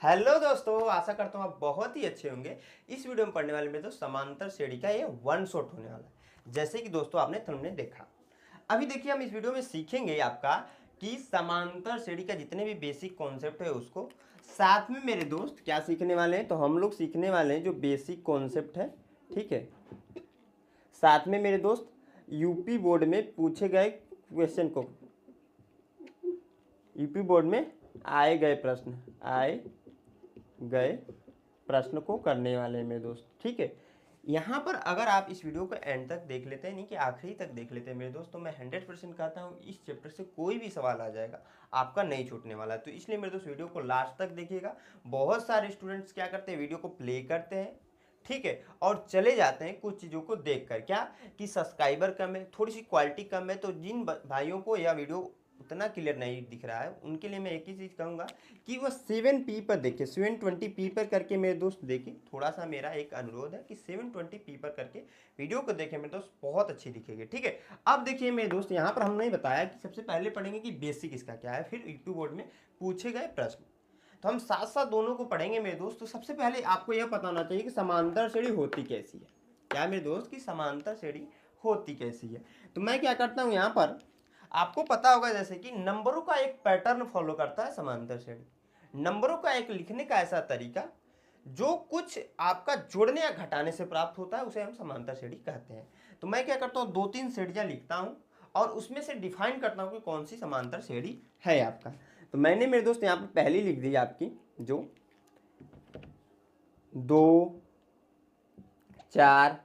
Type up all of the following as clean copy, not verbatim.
Hello दोस्तों, आशा करता हूँ आप बहुत ही अच्छे होंगे। इस वीडियो में पढ़ने वाले में तो समांतर श्रेणी का ये वन शॉट होने वाला है। जैसे कि दोस्तों आपने थंबनेल देखा। अभी देखिए हम इस वीडियो में सीखेंगे आपका कि समांतर श्रेणी का जितने भी बेसिक कॉन्सेप्ट है उसको साथ में मेरे दोस्त क्या सीखने वाले हैं। तो हम लोग सीखने वाले हैं जो बेसिक कॉन्सेप्ट है, ठीक है। साथ में मेरे दोस्त यूपी बोर्ड में पूछे गए क्वेश्चन को, यूपी बोर्ड में आए गए प्रश्न को करने वाले हैं मेरे दोस्त, ठीक है। यहाँ पर अगर आप इस वीडियो को एंड तक देख लेते हैं, नहीं कि आखिरी तक देख लेते हैं मेरे दोस्त, तो मैं 100% कहता हूँ इस चैप्टर से कोई भी सवाल आ जाएगा आपका नहीं छूटने वाला है। तो इसलिए मेरे दोस्त वीडियो को लास्ट तक देखिएगा। बहुत सारे स्टूडेंट्स क्या करते हैं, वीडियो को प्ले करते हैं, ठीक है, और चले जाते हैं कुछ चीज़ों को देखकर। क्या कि सब्सक्राइबर कम है, थोड़ी सी क्वालिटी कम है। तो जिन भाइयों को यह वीडियो उतना क्लियर नहीं दिख रहा है उनके लिए मैं एक ही चीज़ कहूँगा कि वह 7P पर देखे, 720p पर करके मेरे दोस्त देखे। थोड़ा सा मेरा एक अनुरोध है कि 720p पर करके वीडियो को देखें मेरे दोस्त, बहुत अच्छी दिखेगी, ठीक है। अब देखिए मेरे दोस्त, यहाँ पर हमने बताया कि सबसे पहले पढ़ेंगे कि बेसिक इसका क्या है, फिर यूट्यूब बोर्ड में पूछे गए प्रश्न। तो हम साथ साथ दोनों को पढ़ेंगे मेरे दोस्त। तो सबसे पहले आपको यह पता होना चाहिए कि समांतर श्रेणी होती कैसी है। क्या मेरे दोस्त की समांतर श्रेणी होती कैसी है। तो मैं क्या करता हूँ, यहाँ पर आपको पता होगा जैसे कि नंबरों का एक पैटर्न फॉलो करता है समांतर श्रेणी। नंबरों का एक लिखने का ऐसा तरीका जो कुछ आपका जोड़ने या घटाने से प्राप्त होता है, उसे हम समांतर श्रेणी कहते हैं। तो मैं क्या करता हूँ, 2-3 श्रेणियां लिखता हूँ और उसमें से डिफाइन करता हूँ कि कौन सी समांतर श्रेणी है आपका। तो मैंने मेरे दोस्त यहाँ पर पहली लिख दी आपकी, जो 2, 4,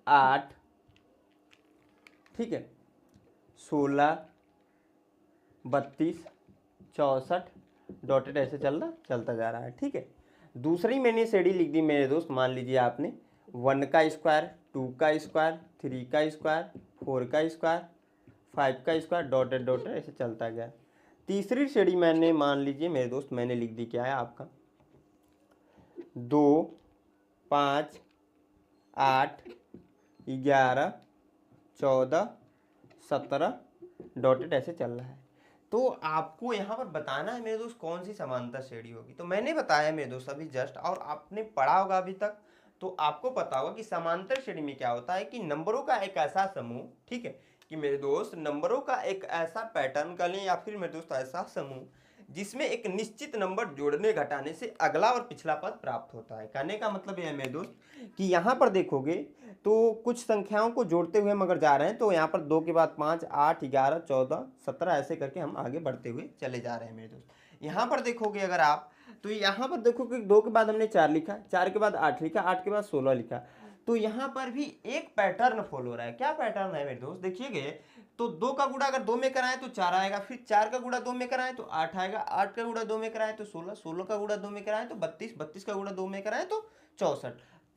8, ठीक है, 16, 32, 64 डॉटेड ऐसे चलता जा रहा है, ठीक है। दूसरी मैंने श्रेणी लिख दी मेरे दोस्त, मान लीजिए आपने 1 का स्क्वायर, 2 का स्क्वायर, 3 का स्क्वायर, 4 का स्क्वायर, 5 का स्क्वायर, डॉटेड डॉटेड ऐसे चलता गया। तीसरी श्रेणी मैंने मान लीजिए मेरे दोस्त मैंने लिख दी, क्या है आपका 2, 5, 8, 11, 14, 17 डॉटेड ऐसे चल रहा है। तो आपको यहाँ पर बताना है मेरे दोस्त कौन सी समांतर श्रेणी होगी। तो मैंने बताया मेरे दोस्त अभी जस्ट, और आपने पढ़ा होगा अभी तक, तो आपको पता होगा कि समांतर श्रेणी में क्या होता है कि नंबरों का एक ऐसा समूह, ठीक है, कि मेरे दोस्त नंबरों का एक ऐसा पैटर्न का लें या फिर मेरे दोस्त ऐसा समूह जिसमें एक निश्चित नंबर जोड़ने घटाने से अगला और पिछला पद प्राप्त होता है। कहने का मतलब यह है मेरे दोस्त कि यहाँ पर देखोगे तो कुछ संख्याओं को जोड़ते हुए हम अगर जा रहे हैं तो यहाँ पर 2 के बाद 5, 8, 11, 14, 17 ऐसे करके हम आगे बढ़ते हुए चले जा रहे हैं मेरे दोस्त। यहाँ पर देखोगे अगर आप, तो यहाँ पर देखोगे 2 के बाद हमने 4 लिखा, 4 के बाद 8 लिखा, 8 के बाद 16 लिखा। तो यहाँ पर भी एक पैटर्न फॉलो हो रहा है। क्या पैटर्न है मेरे दोस्त, देखिएगा तो 2 का गुणा अगर 2 में कराएं तो 4 आएगा, फिर 4 का गुणा 2 में कराएं तो 8 आएगा, 8 का गुणा 2 में कराएं तो 16, 16 का गुणा 2 में कराएं तो 32, 32 का गुणा 2 में कराएं तो 64।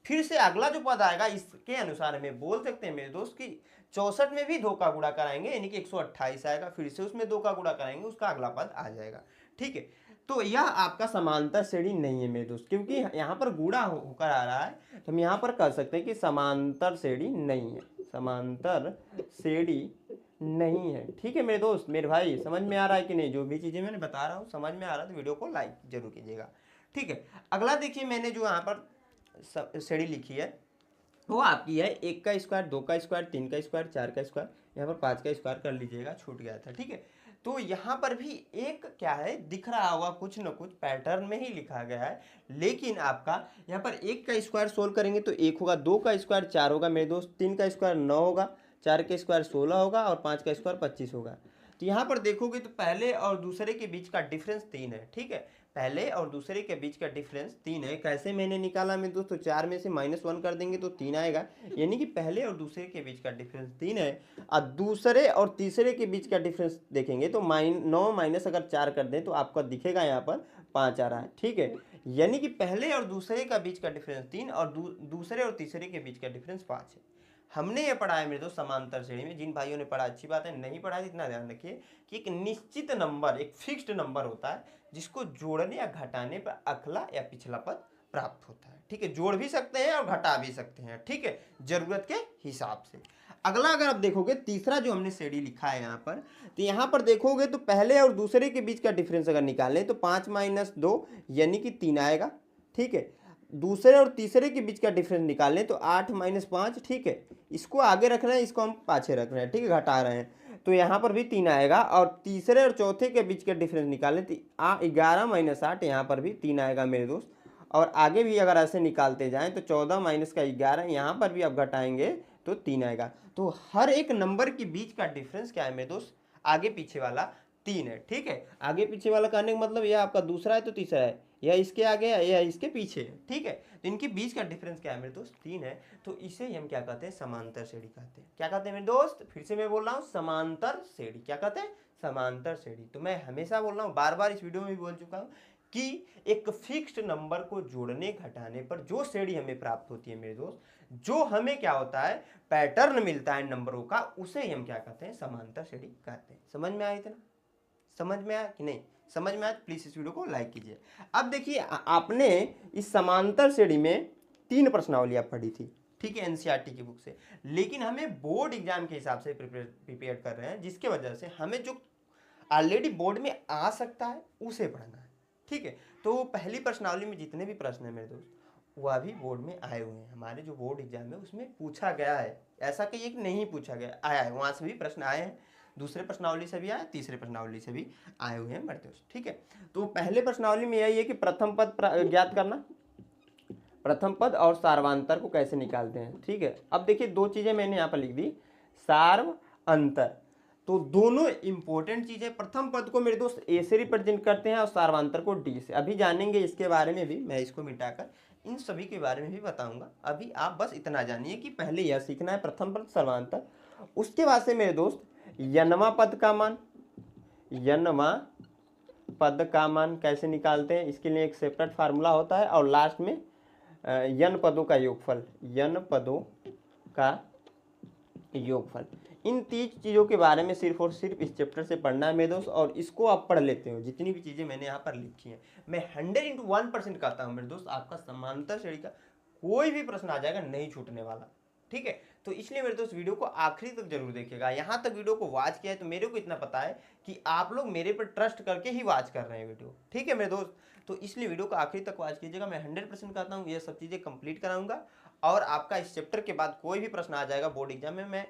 फिर से अगला जो पद आएगा इसके अनुसार हमें बोल सकते हैं मेरे दोस्त कि 64 में भी 2 का गुणा कराएंगे यानी कि 128 आएगा, फिर से उसमें 2 का गुणा कराएंगे, उसका अगला पद आ जाएगा, ठीक है। तो यह आपका समांतर श्रेणी नहीं है मेरे दोस्त, क्योंकि यहाँ पर गुणा होकर आ रहा है, तो हम यहाँ पर कह सकते हैं कि समांतर श्रेणी नहीं है, समांतर श्रेणी नहीं है, ठीक है मेरे दोस्त। मेरे भाई समझ में आ रहा है कि नहीं, जो भी चीज़ें मैंने बता रहा हूँ समझ में आ रहा है तो वीडियो को लाइक जरूर कीजिएगा, ठीक है। अगला देखिए मैंने जो यहाँ पर श्रेणी लिखी है वो आपकी है 1 का स्क्वायर, 2 का स्क्वायर, 3 का स्क्वायर, 4 का स्क्वायर, यहाँ पर 5 का स्क्वायर कर लीजिएगा, छूट गया था, ठीक है। तो यहाँ पर भी एक क्या है दिख रहा होगा, कुछ न कुछ पैटर्न में ही लिखा गया है। लेकिन आपका यहाँ पर 1 का स्क्वायर सोल्व करेंगे तो 1 होगा, 2 का स्क्वायर 4 होगा मेरे दोस्त, 3 का स्क्वायर 9 होगा, 4 का स्क्वायर 16 होगा और 5 का स्क्वायर 25 होगा। तो यहाँ पर देखोगे तो पहले और दूसरे के बीच का डिफरेंस 3 है, ठीक है। पहले और दूसरे के बीच का डिफरेंस 3 है। कैसे मैंने निकाला मेरे दोस्तों, 4 में से -1 कर देंगे तो 3 आएगा, यानी कि पहले और दूसरे के बीच का डिफरेंस 3 है। और दूसरे और तीसरे के बीच का डिफरेंस देखेंगे तो 9 माइनस अगर 4 कर दें तो आपको दिखेगा यहाँ पर 5 आ रहा है, ठीक है। यानी कि पहले और दूसरे का बीच का डिफरेंस 3 और दूसरे और तीसरे के बीच का डिफरेंस 5 है। हमने ये पढ़ा है मेरे दोस्त समांतर श्रेणी में, जिन भाइयों ने पढ़ा अच्छी बात है, नहीं पढ़ा है इतना ध्यान रखिए कि एक निश्चित नंबर, एक फिक्स्ड नंबर होता है जिसको जोड़ने या घटाने पर अगला या पिछला पद प्राप्त होता है। ठीक है, जोड़ भी सकते हैं और घटा भी सकते हैं। ठीक है, जरूरत के हिसाब से। अगला अगर आप देखोगे तीसरा जो हमने श्रेणी लिखा है यहाँ पर, तो यहाँ पर देखोगे तो पहले और दूसरे के बीच का डिफरेंस अगर निकालें तो 5 - 2 यानी कि 3 आएगा। ठीक है, दूसरे और तीसरे के बीच का डिफरेंस निकालें तो 8 - 5। ठीक है, इसको आगे रखना है, इसको हम पाछे रख रहे हैं। ठीक है, घटा रहे हैं तो यहाँ पर भी 3 आएगा। और तीसरे और चौथे के बीच का डिफरेंस निकालें तो 11 - 8 यहाँ पर भी 3 आएगा मेरे दोस्त। और आगे भी अगर ऐसे निकालते जाएं तो 14 - 11 यहाँ पर भी आप घटाएंगे तो 3 आएगा। तो हर एक नंबर के बीच का डिफरेंस क्या है मेरे दोस्त, आगे पीछे वाला 3 है। ठीक है, आगे पीछे वाला कहने का मतलब यह आपका दूसरा है तो तीसरा है, या इसके आगे है या इसके पीछे है। ठीक है, तो इनके बीच का डिफरेंस क्या है मेरे दोस्त, 3 है। तो इसे हम क्या कहते हैं, समांतर श्रेणी कहते हैं। क्या कहते हैं मेरे दोस्त, फिर से मैं बोल रहा हूँ, समांतर श्रेणी। क्या कहते हैं, समांतर श्रेणी। तो मैं हमेशा बोल रहा हूँ, बार बार इस वीडियो में भी बोल चुका हूँ कि एक फिक्स्ड नंबर को जोड़ने घटाने पर जो श्रेणी हमें प्राप्त होती है मेरे दोस्त, जो हमें क्या होता है, पैटर्न मिलता है नंबरों का, उसे हम क्या कहते हैं, समांतर श्रेणी कहते हैं। समझ में आया? इतना समझ में आया कि नहीं? समझ में आया प्लीज इस वीडियो को लाइक कीजिए। अब देखिए, आपने इस समांतर श्रेणी में 3 प्रश्नावलियां पढ़ी थी। ठीक है, एनसीईआरटी की बुक से, लेकिन हमें बोर्ड एग्जाम के हिसाब से प्रिपेयर कर रहे हैं, जिसके वजह से हमें जो ऑलरेडी बोर्ड में आ सकता है उसे पढ़ना है। ठीक है, तो पहली प्रश्नावली में जितने भी प्रश्न है मेरे दोस्त, वह भी बोर्ड में आए हुए हैं। हमारे जो बोर्ड एग्जाम है उसमें पूछा गया है, ऐसा कहीं एक नहीं पूछा गया, आया है, वहां से भी प्रश्न आए हैं। दूसरे प्रश्नावली से भी आए, तीसरे प्रश्नावली से भी आए हुए हैं मेरे दोस्त। ठीक है, तो पहले प्रश्नावली में यही है कि प्रथम पद ज्ञात करना, प्रथम पद और सार्वांतर को कैसे निकालते हैं। ठीक है, अब देखिए 2 चीजें मैंने यहाँ पर लिख दी, सार्व अंतर। तो दोनों इंपॉर्टेंट चीजें, प्रथम पद को मेरे दोस्त ए से रिप्रेजेंट करते हैं और सार्वांतर को डी से। अभी जानेंगे इसके बारे में भी, मैं इसको मिटाकर इन सभी के बारे में भी बताऊंगा। अभी आप बस इतना जानिए कि पहले यह सीखना है प्रथम पद सर्वांतर। उसके बाद से मेरे दोस्त यनवा पद का मान, यनवा पद का मान कैसे निकालते हैं, इसके लिए एक सेपरेट फार्मूला होता है। और लास्ट में यन पदों का योगफल, यन पदों का योगफल। इन 3 चीज़ों के बारे में सिर्फ और सिर्फ इस चैप्टर से पढ़ना है मेरे दोस्त, और इसको आप पढ़ लेते हो। जितनी भी चीज़ें मैंने यहाँ पर लिखी हैं, मैं 100x1% कहता हूँ मेरे दोस्त, आपका समांतर श्रेणी का कोई भी प्रश्न आ जाएगा, नहीं छूटने वाला। ठीक है, तो इसलिए मेरे दोस्त वीडियो को आखिरी तक जरूर देखिएगा। यहाँ तक वीडियो को वॉच किया है तो मेरे को इतना पता है कि आप लोग मेरे पर ट्रस्ट करके ही वॉच कर रहे हैं वीडियो। ठीक है मेरे दोस्त, तो इसलिए वीडियो को आखिरी तक वॉच कीजिएगा। मैं 100% कहता हूँ ये सब चीज़ें कंप्लीट कराऊंगा, और आपका इस चैप्टर के बाद कोई भी प्रश्न आ जाएगा बोर्ड एग्जाम में, मैं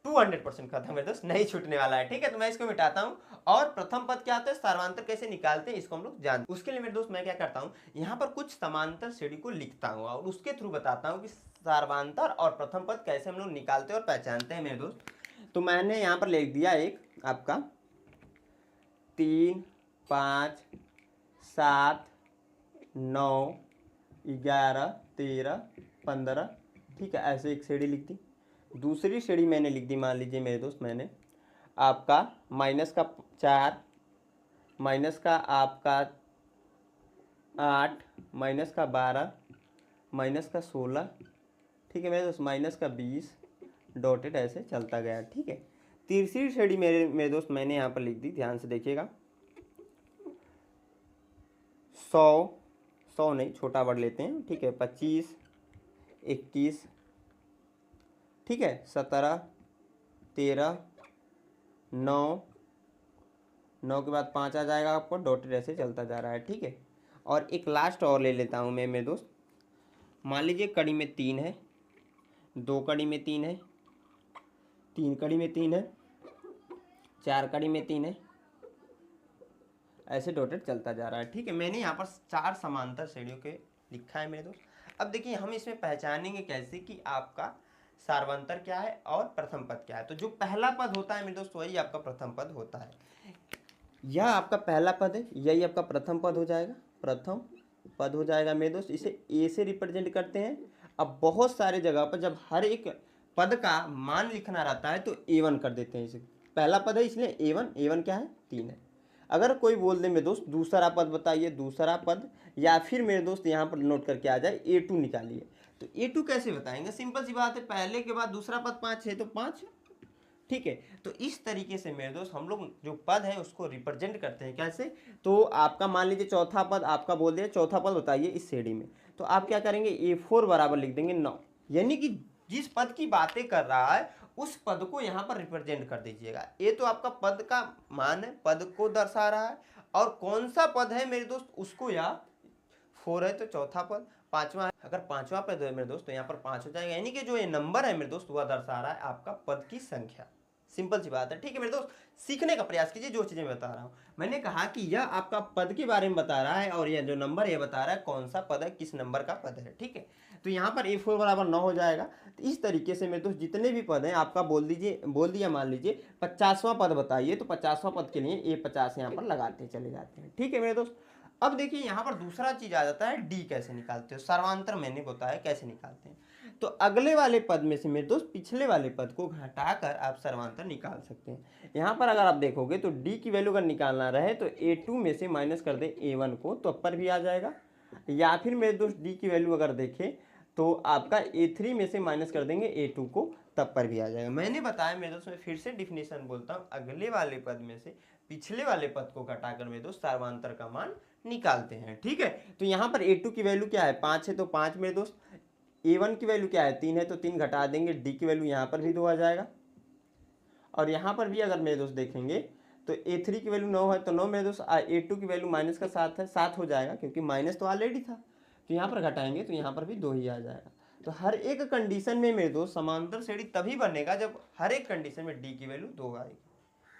200% कहता हूँ मेरे दोस्त, नहीं छूटने वाला है। ठीक है, तो मैं इसको मिटाता हूँ। और प्रथम पद क्या आता है, सार्वांतर कैसे निकालते हैं, इसको हम लोग जानते हैं। उसके लिए मेरे दोस्त मैं क्या करता हूँ, यहाँ पर कुछ समांतर श्रेणी को लिखता हूँ और उसके थ्रू बताता हूँ कि सार्वांतर और प्रथम पद कैसे हम लोग निकालते हैं और पहचानते हैं मेरे दोस्त। तो मैंने यहाँ पर लिख दिया एक आपका 3, 5, 7, 9, 11, 13, 15। ठीक है, ऐसे एक श्रेणी लिख दी। दूसरी श्रेणी मैंने लिख दी, मान लीजिए मेरे दोस्त, मैंने आपका -4, आपका 8, -12, -16। ठीक है मेरे दोस्त, -20, डॉटेड ऐसे चलता गया। ठीक है, तीसरी श्रेणी मेरे दोस्त मैंने यहाँ पर लिख दी, ध्यान से देखिएगा, 100 नहीं, छोटा वर्ड लेते हैं। ठीक है, 25, 21, ठीक है, 17, 13, 9 के बाद 5 आ जाएगा आपको, डॉटेड ऐसे चलता जा रहा है। ठीक है, और एक लास्ट और ले लेता हूँ मैं मेरे दोस्त, मान लीजिए कड़ी में 3 है, 2 कड़ी में 3 है, 3 कड़ी में 3 है, 4 कड़ी में 3 है, ऐसे डॉटेड चलता जा रहा है। ठीक है, मैंने यहाँ पर 4 समांतर श्रेणियों के लिखा है मेरे दोस्त। अब देखिए हम इसमें पहचानेंगे कैसे कि आपका सार्वंतर क्या है और प्रथम पद क्या है। तो जो पहला पद होता है मेरे दोस्त, वही आपका प्रथम पद होता है। यह आपका पहला पद है, यही आपका प्रथम पद हो जाएगा, प्रथम पद हो जाएगा मेरे दोस्त। इसे ए से रिप्रेजेंट करते हैं। अब बहुत सारे जगह पर जब हर एक पद का मान लिखना रहता है तो A1 कर देते हैं। इसे पहला पद है इसलिए A1 क्या है, 3 है। अगर कोई बोल दे मेरे दोस्त दूसरा पद बताइए, दूसरा पद, या फिर मेरे दोस्त यहाँ पर नोट करके आ जाए A2 निकालिए, तो A2 कैसे बताएंगे, सिंपल सी बात है, पहले के बाद दूसरा पद 5 है तो 5, ठीक है। तो इस तरीके से मेरे दोस्त हम लोग जो पद है उसको रिप्रेजेंट करते हैं। कैसे? तो आपका मान लीजिए चौथा पद आपका बोल दिया, चौथा पद बताइए इस श्रेणी में, तो आप क्या करेंगे, A4 बराबर लिख देंगे 9, यानी कि जिस पद की बातें कर रहा है उस पद को यहाँ पर रिप्रेजेंट कर दीजिएगा। ये तो आपका पद का मान है, पद को दर्शा रहा है, और कौन सा पद है मेरे दोस्त उसको, या 4 है तो चौथा पद, पांचवा है, अगर पांचवा पद है मेरे दोस्त तो यहाँ पर 5 हो जाएगा, यानी कि जो ये नंबर है मेरे दोस्त वह दर्शा रहा है आपका पद की संख्या। सिंपल सी बात है, ठीक है मेरे दोस्त। सीखने का प्रयास कीजिए जो चीजें मैं बता रहा हूँ। मैंने कहा कि यह आपका पद के बारे में बता रहा है, और यह जो नंबर ये बता रहा है कौन सा पद है, किस नंबर का पद है, ठीक है। तो यहाँ पर A4 बराबर 9 हो जाएगा। तो इस तरीके से मेरे दोस्त जितने भी पद हैं आपका बोल दिया मान लीजिए 50वां पद बताइए, तो 50वां पद के लिए A50 यहाँ पर लगाते चले जाते हैं, ठीक है मेरे दोस्त। अब देखिए यहाँ पर दूसरा चीज आ जाता है, डी कैसे निकालते हो, सर्वांतर मैंने बताया कैसे निकालते हैं। तो अगले वाले पद में से मेरे दोस्त पिछले वाले पद को घटाकर आप सर्वांतर निकाल सकते हैं। यहाँ पर अगर आप देखोगे तो डी की वैल्यू अगर निकालना रहे तो A2 में से माइनस कर दे A1 को, तो अपर भी आ जाएगा, या फिर मेरे दोस्त डी की वैल्यू अगर देखें तो आपका A3 में से माइनस कर देंगे A2 को, तब पर भी आ जाएगा। मैंने बताया मेरे दोस्त, मैं फिर से डिफिनेशन बोलता हूँ, अगले वाले पद में से पिछले वाले पद को घटाकर मेरे दोस्त सर्वांतर का मान निकालते हैं, ठीक है। तो यहाँ पर A2 की वैल्यू क्या है, 5 है, तो 5 मेरे दोस्त, A1 की वैल्यू क्या है, 3 है, तो 3 घटा देंगे, डी की वैल्यू यहाँ पर भी 2 आ जाएगा, और यहाँ पर भी अगर मेरे दोस्त देखेंगे तो A3 की वैल्यू 9 है, तो 9 मेरे दोस्त, A2 की वैल्यू माइनस का 7 है, 7 हो जाएगा, क्योंकि माइनस तो ऑलरेडी था, तो यहाँ पर घटाएंगे तो यहाँ पर भी 2 ही आ जाएगा। तो हर एक कंडीशन में मेरे दोस्त समांतर श्रेणी तभी बनेगा जब हर एक कंडीशन में डी की वैल्यू 2 आएगी।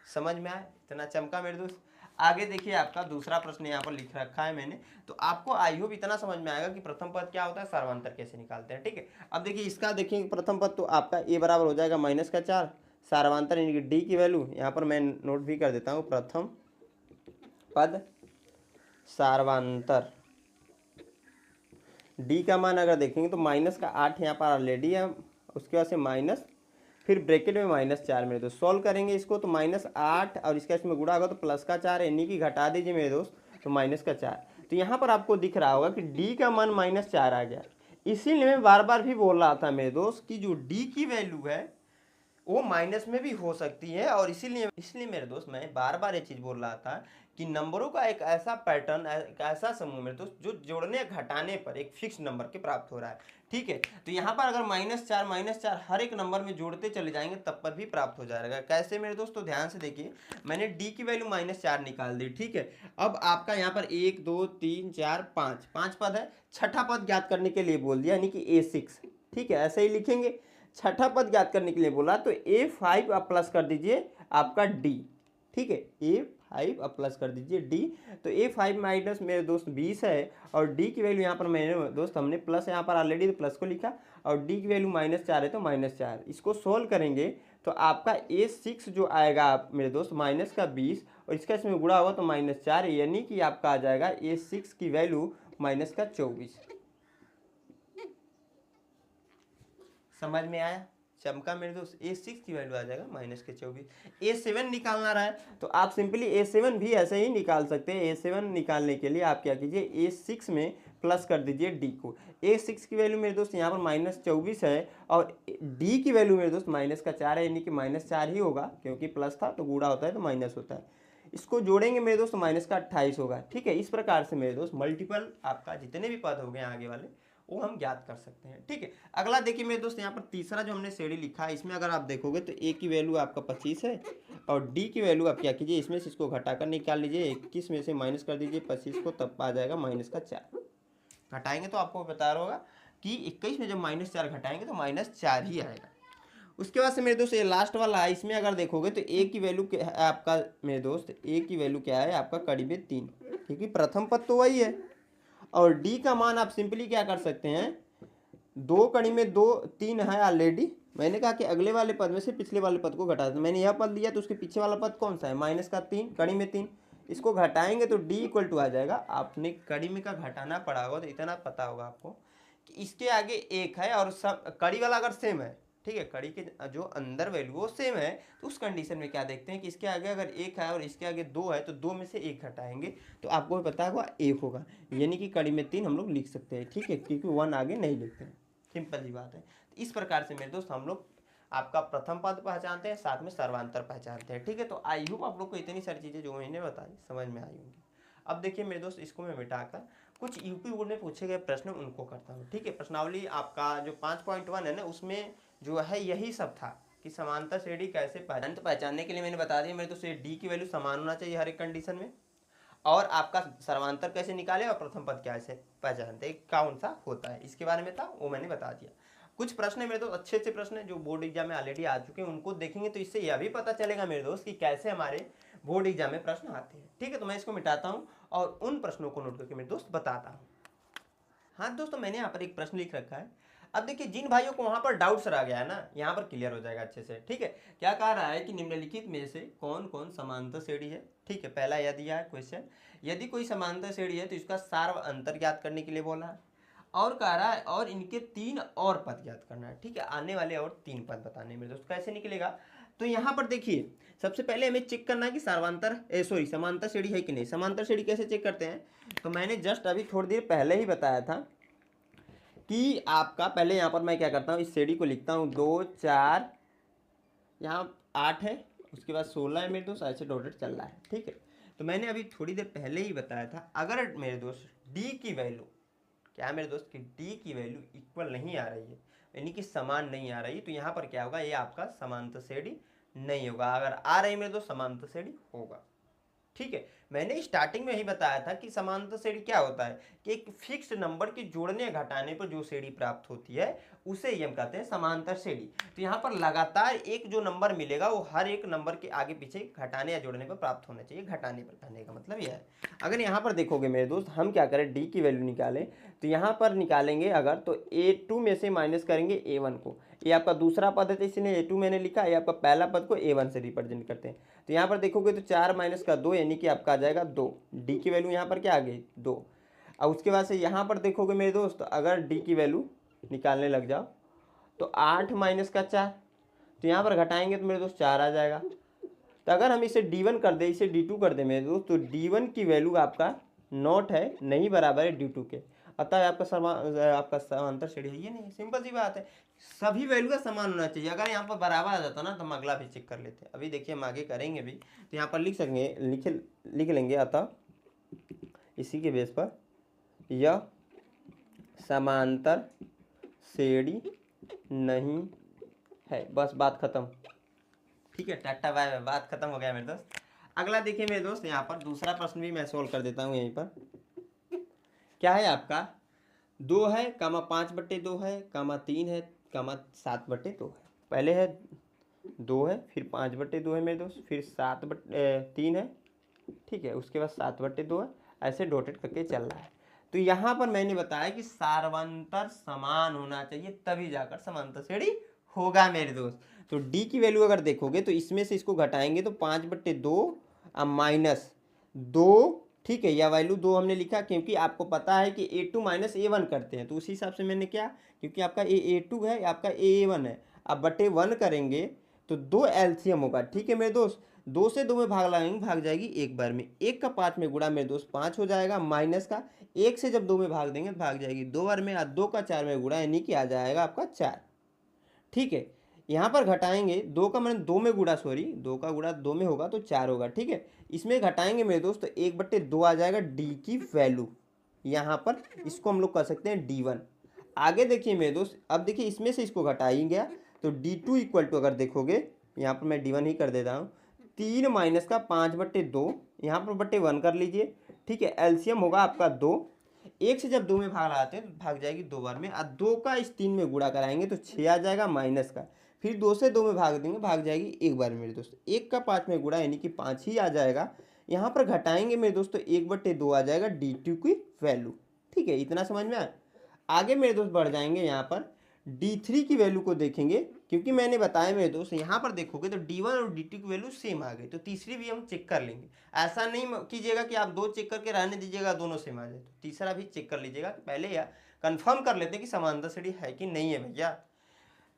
समझ में आया? इतना चमका मेरे दोस्त। आगे देखिए आपका दूसरा प्रश्न यहाँ पर लिख रखा है मैंने, तो आपको आई होप इतना समझ में आएगा कि प्रथम पद क्या होता है, सर्वांतर कैसे निकालते हैं, ठीक है। अब देखिए इसका देखिए प्रथम पद तो आपका ए बराबर हो जाएगा -4, सर्वांतर यानी कि डी की वैल्यू यहाँ पर मैं नोट भी कर देता हूँ, प्रथम पद सर्वांतर डी का मान अगर देखेंगे तो -8 यहाँ पर ऑलरेडी है, उसके बाद से माइनस, फिर ब्रैकेट में -4 मेरे दोस्त। सॉल्व करेंगे इसको तो -8 और इसका इसमें गुणा होगा तो +4, यानी कि घटा दीजिए मेरे दोस्त तो -4। तो यहाँ पर आपको दिख रहा होगा कि डी का मान -4 आ गया। इसीलिए मैं बार बार भी बोल रहा था मेरे दोस्त कि जो डी की वैल्यू है वो माइनस में भी हो सकती है, और इसीलिए मेरे दोस्त मैं बार बार ये चीज़ बोल रहा था कि नंबरों का एक ऐसा पैटर्न, एक ऐसा समूह मेरे दोस्त जो जोड़ने घटाने पर एक फिक्स नंबर के प्राप्त हो रहा है, ठीक है। तो यहाँ पर अगर -4 हर एक नंबर में जोड़ते चले जाएंगे तब पर भी प्राप्त हो जाएगा। कैसे मेरे दोस्त? तो ध्यान से देखिए, मैंने डी की वैल्यू -4 निकाल दी, ठीक है। अब आपका यहाँ पर 1 2 3 4 5 पद है, छठा पद ज्ञात करने के लिए बोल दिया, यानी कि A6, ठीक है, ऐसे ही लिखेंगे। छठा पद ज्ञात करने के लिए बोला तो A5 आप प्लस कर दीजिए आपका D, ठीक है, A5 आप प्लस कर दीजिए D। तो A5 माइनस मेरे दोस्त 20 है, और D की वैल्यू यहाँ पर मैंने दोस्त हमने प्लस यहाँ पर ऑलरेडी प्लस को लिखा, और D की वैल्यू -4 है तो -4। इसको सोल्व करेंगे तो आपका A6 जो आएगा मेरे दोस्त -20, और इसका इसमें गुणा होगा तो -4, यानी कि आपका आ जाएगा A6 की वैल्यू -24। समझ में आया? चमका मेरे दोस्त। A6 की वैल्यू आ जाएगा -24। A7 निकालना रहा है तो आप सिंपली A7 भी ऐसे ही निकाल सकते हैं। A7 निकालने के लिए आप क्या कीजिए, A6 में प्लस कर दीजिए D को। A6 की वैल्यू मेरे दोस्त यहाँ पर -24 है, और D की वैल्यू मेरे दोस्त -4 है, यानी कि -4 ही होगा, क्योंकि प्लस था तो गुणा होता है तो माइनस होता है। इसको जोड़ेंगे मेरे दोस्त -28 होगा, ठीक है। इस प्रकार से मेरे दोस्त मल्टीपल आपका जितने भी पद हो गए आगे वाले वो हम ज्ञात कर सकते हैं, ठीक है। अगला देखिए मेरे दोस्त, यहाँ पर तीसरा जो हमने श्रेणी लिखा है, इसमें अगर आप देखोगे तो A की वैल्यू आपका 25 है, और D की वैल्यू आप क्या कीजिए, इसमें से इसको घटाकर निकाल लीजिए, 21 में से माइनस कर दीजिए 25 को, तब आ जाएगा -4। घटाएंगे तो आपको बता रहा होगा कि 21 में जब -4 घटाएंगे तो -4 ही आएगा। उसके बाद से मेरे दोस्त ये लास्ट वाला है, इसमें अगर देखोगे तो A की वैल्यू क्या है आपका मेरे दोस्त, A की वैल्यू क्या है आपका करीब 3, क्योंकि प्रथम पद तो वही है, और D का मान आप सिंपली क्या कर सकते हैं, 2 कड़ी में 2 3 है ऑलरेडी। मैंने कहा कि अगले वाले पद में से पिछले वाले पद को घटा दें, मैंने यह पद लिया तो उसके पीछे वाला पद कौन सा है, -3 कड़ी में 3, इसको घटाएंगे तो D = आ जाएगा। आपने कड़ी में का घटाना पड़ा होगा तो इतना पता होगा आपको कि इसके आगे 1 है, और सब कड़ी वाला अगर सेम है, ठीक है, कड़ी के जो अंदर वैल्यू वो सेम है, तो उस कंडीशन में क्या देखते हैं कि इसके आगे अगर 1 है और इसके आगे 2 है, तो 2 में से 1 घटाएंगे तो आपको पता होगा 1 होगा, यानी कि कड़ी में 3 हम लोग लिख सकते हैं, ठीक है, क्योंकि 1 आगे नहीं लिखते हैं। सिंपल ही बात है। इस प्रकार से मेरे दोस्त हम लोग आपका प्रथम पद पहचानते हैं, साथ में सर्वांतर पहचानते हैं। ठीक है, तो आई होप आप लोग को इतनी सारी चीज़ें जो मैंने बताई समझ में आई होंगी। अब देखिए मेरे दोस्त, इसको मैं मिटाकर कुछ यूपी बोर्ड में पूछे गए प्रश्न उनको करता हूँ। ठीक है, प्रश्नावली आपका जो 5.1 है ना, उसमें जो है यही सब था कि समांतर श्रेणी कैसे पहचानने के लिए मैंने बता दिया मेरे दोस्त, ये डी की वैल्यू समान होना चाहिए हर एक कंडीशन में, और आपका सर्वांतर कैसे निकाले और प्रथम पद कैसे पहचानते कौन सा होता है, इसके बारे में था, वो मैंने बता दिया। कुछ प्रश्न है मेरे दोस्त, अच्छे अच्छे प्रश्न है जो बोर्ड एग्जाम में ऑलरेडी आ चुके हैं, उनको देखेंगे तो इससे यह भी पता चलेगा मेरे दोस्त कि कैसे हमारे बोर्ड एग्जाम में प्रश्न आते हैं। ठीक है, तो मैं इसको मिटाता हूँ और उन प्रश्नों को नोट करके मेरे दोस्त बताता हूँ। हाँ दोस्तों, मैंने यहाँ पर एक प्रश्न लिख रखा है। अब देखिए, जिन भाइयों को वहां पर डाउट्स रह गया है ना, यहाँ पर क्लियर हो जाएगा अच्छे से। ठीक है, क्या कह रहा है कि निम्नलिखित में से कौन कौन समांतर श्रेणी है। ठीक है, पहला यह दिया है क्वेश्चन, यदि कोई समांतर श्रेणी है तो इसका सार्व अंतर ज्ञात करने के लिए बोला है, और कह रहा है और इनके 3 और पद ज्ञात करना है। ठीक है, आने वाले और 3 पद बताने में दोस्त कैसे निकलेगा। तो यहाँ पर देखिए, सबसे पहले हमें चेक करना है कि समांतर श्रेणी है कि नहीं। समांतर श्रेणी कैसे चेक करते हैं, तो मैंने जस्ट अभी थोड़ी देर पहले ही बताया था कि आपका पहले यहाँ पर मैं क्या करता हूँ, इस श्रेणी को लिखता हूँ 2 4, यहाँ 8 है, उसके बाद 16 है मेरे दोस्त, ऐसे डॉटेड चल रहा है। ठीक है, तो मैंने अभी थोड़ी देर पहले ही बताया था, अगर मेरे दोस्त डी की वैल्यू क्या है मेरे दोस्त कि डी की वैल्यू इक्वल नहीं आ रही है, यानी कि समान नहीं आ रही है, तो यहाँ पर क्या होगा, ये आपका समांतर श्रेणी नहीं होगा। अगर आ रही है मेरे दोस्त समांतर श्रेणी होगा। ठीक है, मैंने स्टार्टिंग में ही बताया था कि समांतर श्रेणी क्या होता है कि एक फिक्स्ड नंबर के जोड़ने या घटाने पर जो श्रेणी प्राप्त होती है उसे ही हम कहते हैं समांतर श्रेणी। तो यहाँ पर लगातार एक जो नंबर मिलेगा वो हर एक नंबर के आगे पीछे घटाने या जोड़ने पर प्राप्त होना चाहिए। घटाने पर, कहने का मतलब यह है। अगर यहाँ पर देखोगे मेरे दोस्त, हम क्या करें, डी की वैल्यू निकालें, तो यहाँ पर निकालेंगे अगर, तो A2 में से माइनस करेंगे A1 को। ये आपका दूसरा पद है तो इसलिए A2 मैंने लिखा, ये आपका पहला पद को A1 से रिप्रेजेंट करते हैं। तो यहाँ पर देखोगे तो 4 माइनस का 2, यानी कि आपका आ जाएगा 2। डी की वैल्यू यहाँ पर क्या आ गई, 2। और उसके बाद से यहाँ पर देखोगे मेरे दोस्त, अगर डी की वैल्यू निकालने लग जाओ तो 8 माइनस का 4, तो यहाँ पर घटाएंगे तो मेरे दोस्त 4 आ जाएगा। तो अगर हम इसे D1 कर दे, इसे D2 कर दे मेरे दोस्त, तो D1 की वैल्यू आपका नॉट है, नहीं बराबर है D2 के, अतः आपका समांतर श्रेणी है ये नहीं। सिंपल सी बात है, सभी वैल्यू का समान होना चाहिए। अगर यहाँ पर बराबर आ जाता ना तो हम अगला भी चेक कर लेते हैं। अभी देखिए हम आगे करेंगे भी, तो यहाँ पर लिख लेंगे अतः इसी के बेस पर यह समांतर श्रेणी नहीं है, बस बात खत्म। ठीक है, टाटा बाय बाय, बात खत्म हो गया मेरे दोस्त। अगला देखिए मेरे दोस्त, यहाँ पर दूसरा प्रश्न भी मैं सोल्व कर देता हूँ। यहीं पर क्या है आपका, 2 है, 5/2 है, 3 है, 7/2 है। पहले है 2 है, फिर 5/2 है मेरे दोस्त, फिर 3 है। ठीक है, उसके बाद 7/2 है, ऐसे डॉटेड करके चल रहा है। तो यहाँ पर मैंने बताया कि सार्वंतर समान होना चाहिए, तभी जाकर समांतर श्रेणी होगा मेरे दोस्त। तो डी की वैल्यू अगर देखोगे तो इसमें से इसको घटाएंगे तो 5/2 माइनस 2। ठीक है, यह वैल्यू 2 हमने लिखा क्योंकि आपको पता है कि A2 माइनस A1 करते हैं, तो उसी हिसाब से मैंने क्या, क्योंकि आपका A2 है, आपका A1 है, अब बटे 1 करेंगे तो 2 एलसीएम होगा। ठीक है मेरे दोस्त, 2 से 2 में भाग लगाएंगे, भाग जाएगी एक बार में, 1 का 5 में गुणा मेरे दोस्त 5 हो जाएगा, माइनस का 1 से जब 2 में भाग देंगे भाग जाएगी 2 बार में, 2 का 4 में गुणा, यानी कि आ जाएगा आपका 4। ठीक है, यहाँ पर घटाएंगे 2 का मैंने 2 में गुणा, 2 का गुणा 2 में होगा तो 4 होगा। ठीक है, इसमें घटाएंगे मेरे दोस्त तो 1/2 आ जाएगा डी की वैल्यू। यहाँ पर इसको हम लोग कर सकते हैं D1। आगे देखिए मेरे दोस्त, अब देखिए इसमें से इसको घटा ही गया तो D2 इक्वल टू, अगर देखोगे यहाँ पर मैं D1 ही कर देता हूँ, 3 माइनस का 5/2, यहाँ पर बटे 1 कर लीजिए। ठीक है, एलसीएम होगा आपका 2। 1 से जब 2 में भाग लगाते हैं तो भाग जाएगी 2 बार में, और 2 का इस 3 में गुणा कराएंगे तो 6 आ जाएगा, माइनस का फिर 2 से 2 में भाग देंगे, भाग जाएगी एक बार में मेरे दोस्त, 1 का 5 में गुणा, यानी कि 5 ही आ जाएगा। यहाँ पर घटाएंगे मेरे दोस्तों 1/2 आ जाएगा D2 की वैल्यू। ठीक है, इतना समझ में आया। आगे मेरे दोस्त बढ़ जाएंगे, यहाँ पर D3 की वैल्यू को देखेंगे, क्योंकि मैंने बताया मेरे दोस्त यहाँ पर देखोगे तो D1 और D2 की वैल्यू सेम आ गई, तो तीसरी भी हम चेक कर लेंगे। ऐसा नहीं कीजिएगा कि आप 2 चेक करके रहने दीजिएगा, दोनों सेम आ जाए, तो तीसरा भी चेक कर लीजिएगा। पहले या कंफर्म कर लेते हैं कि समांतर श्रेणी है कि नहीं है भैया।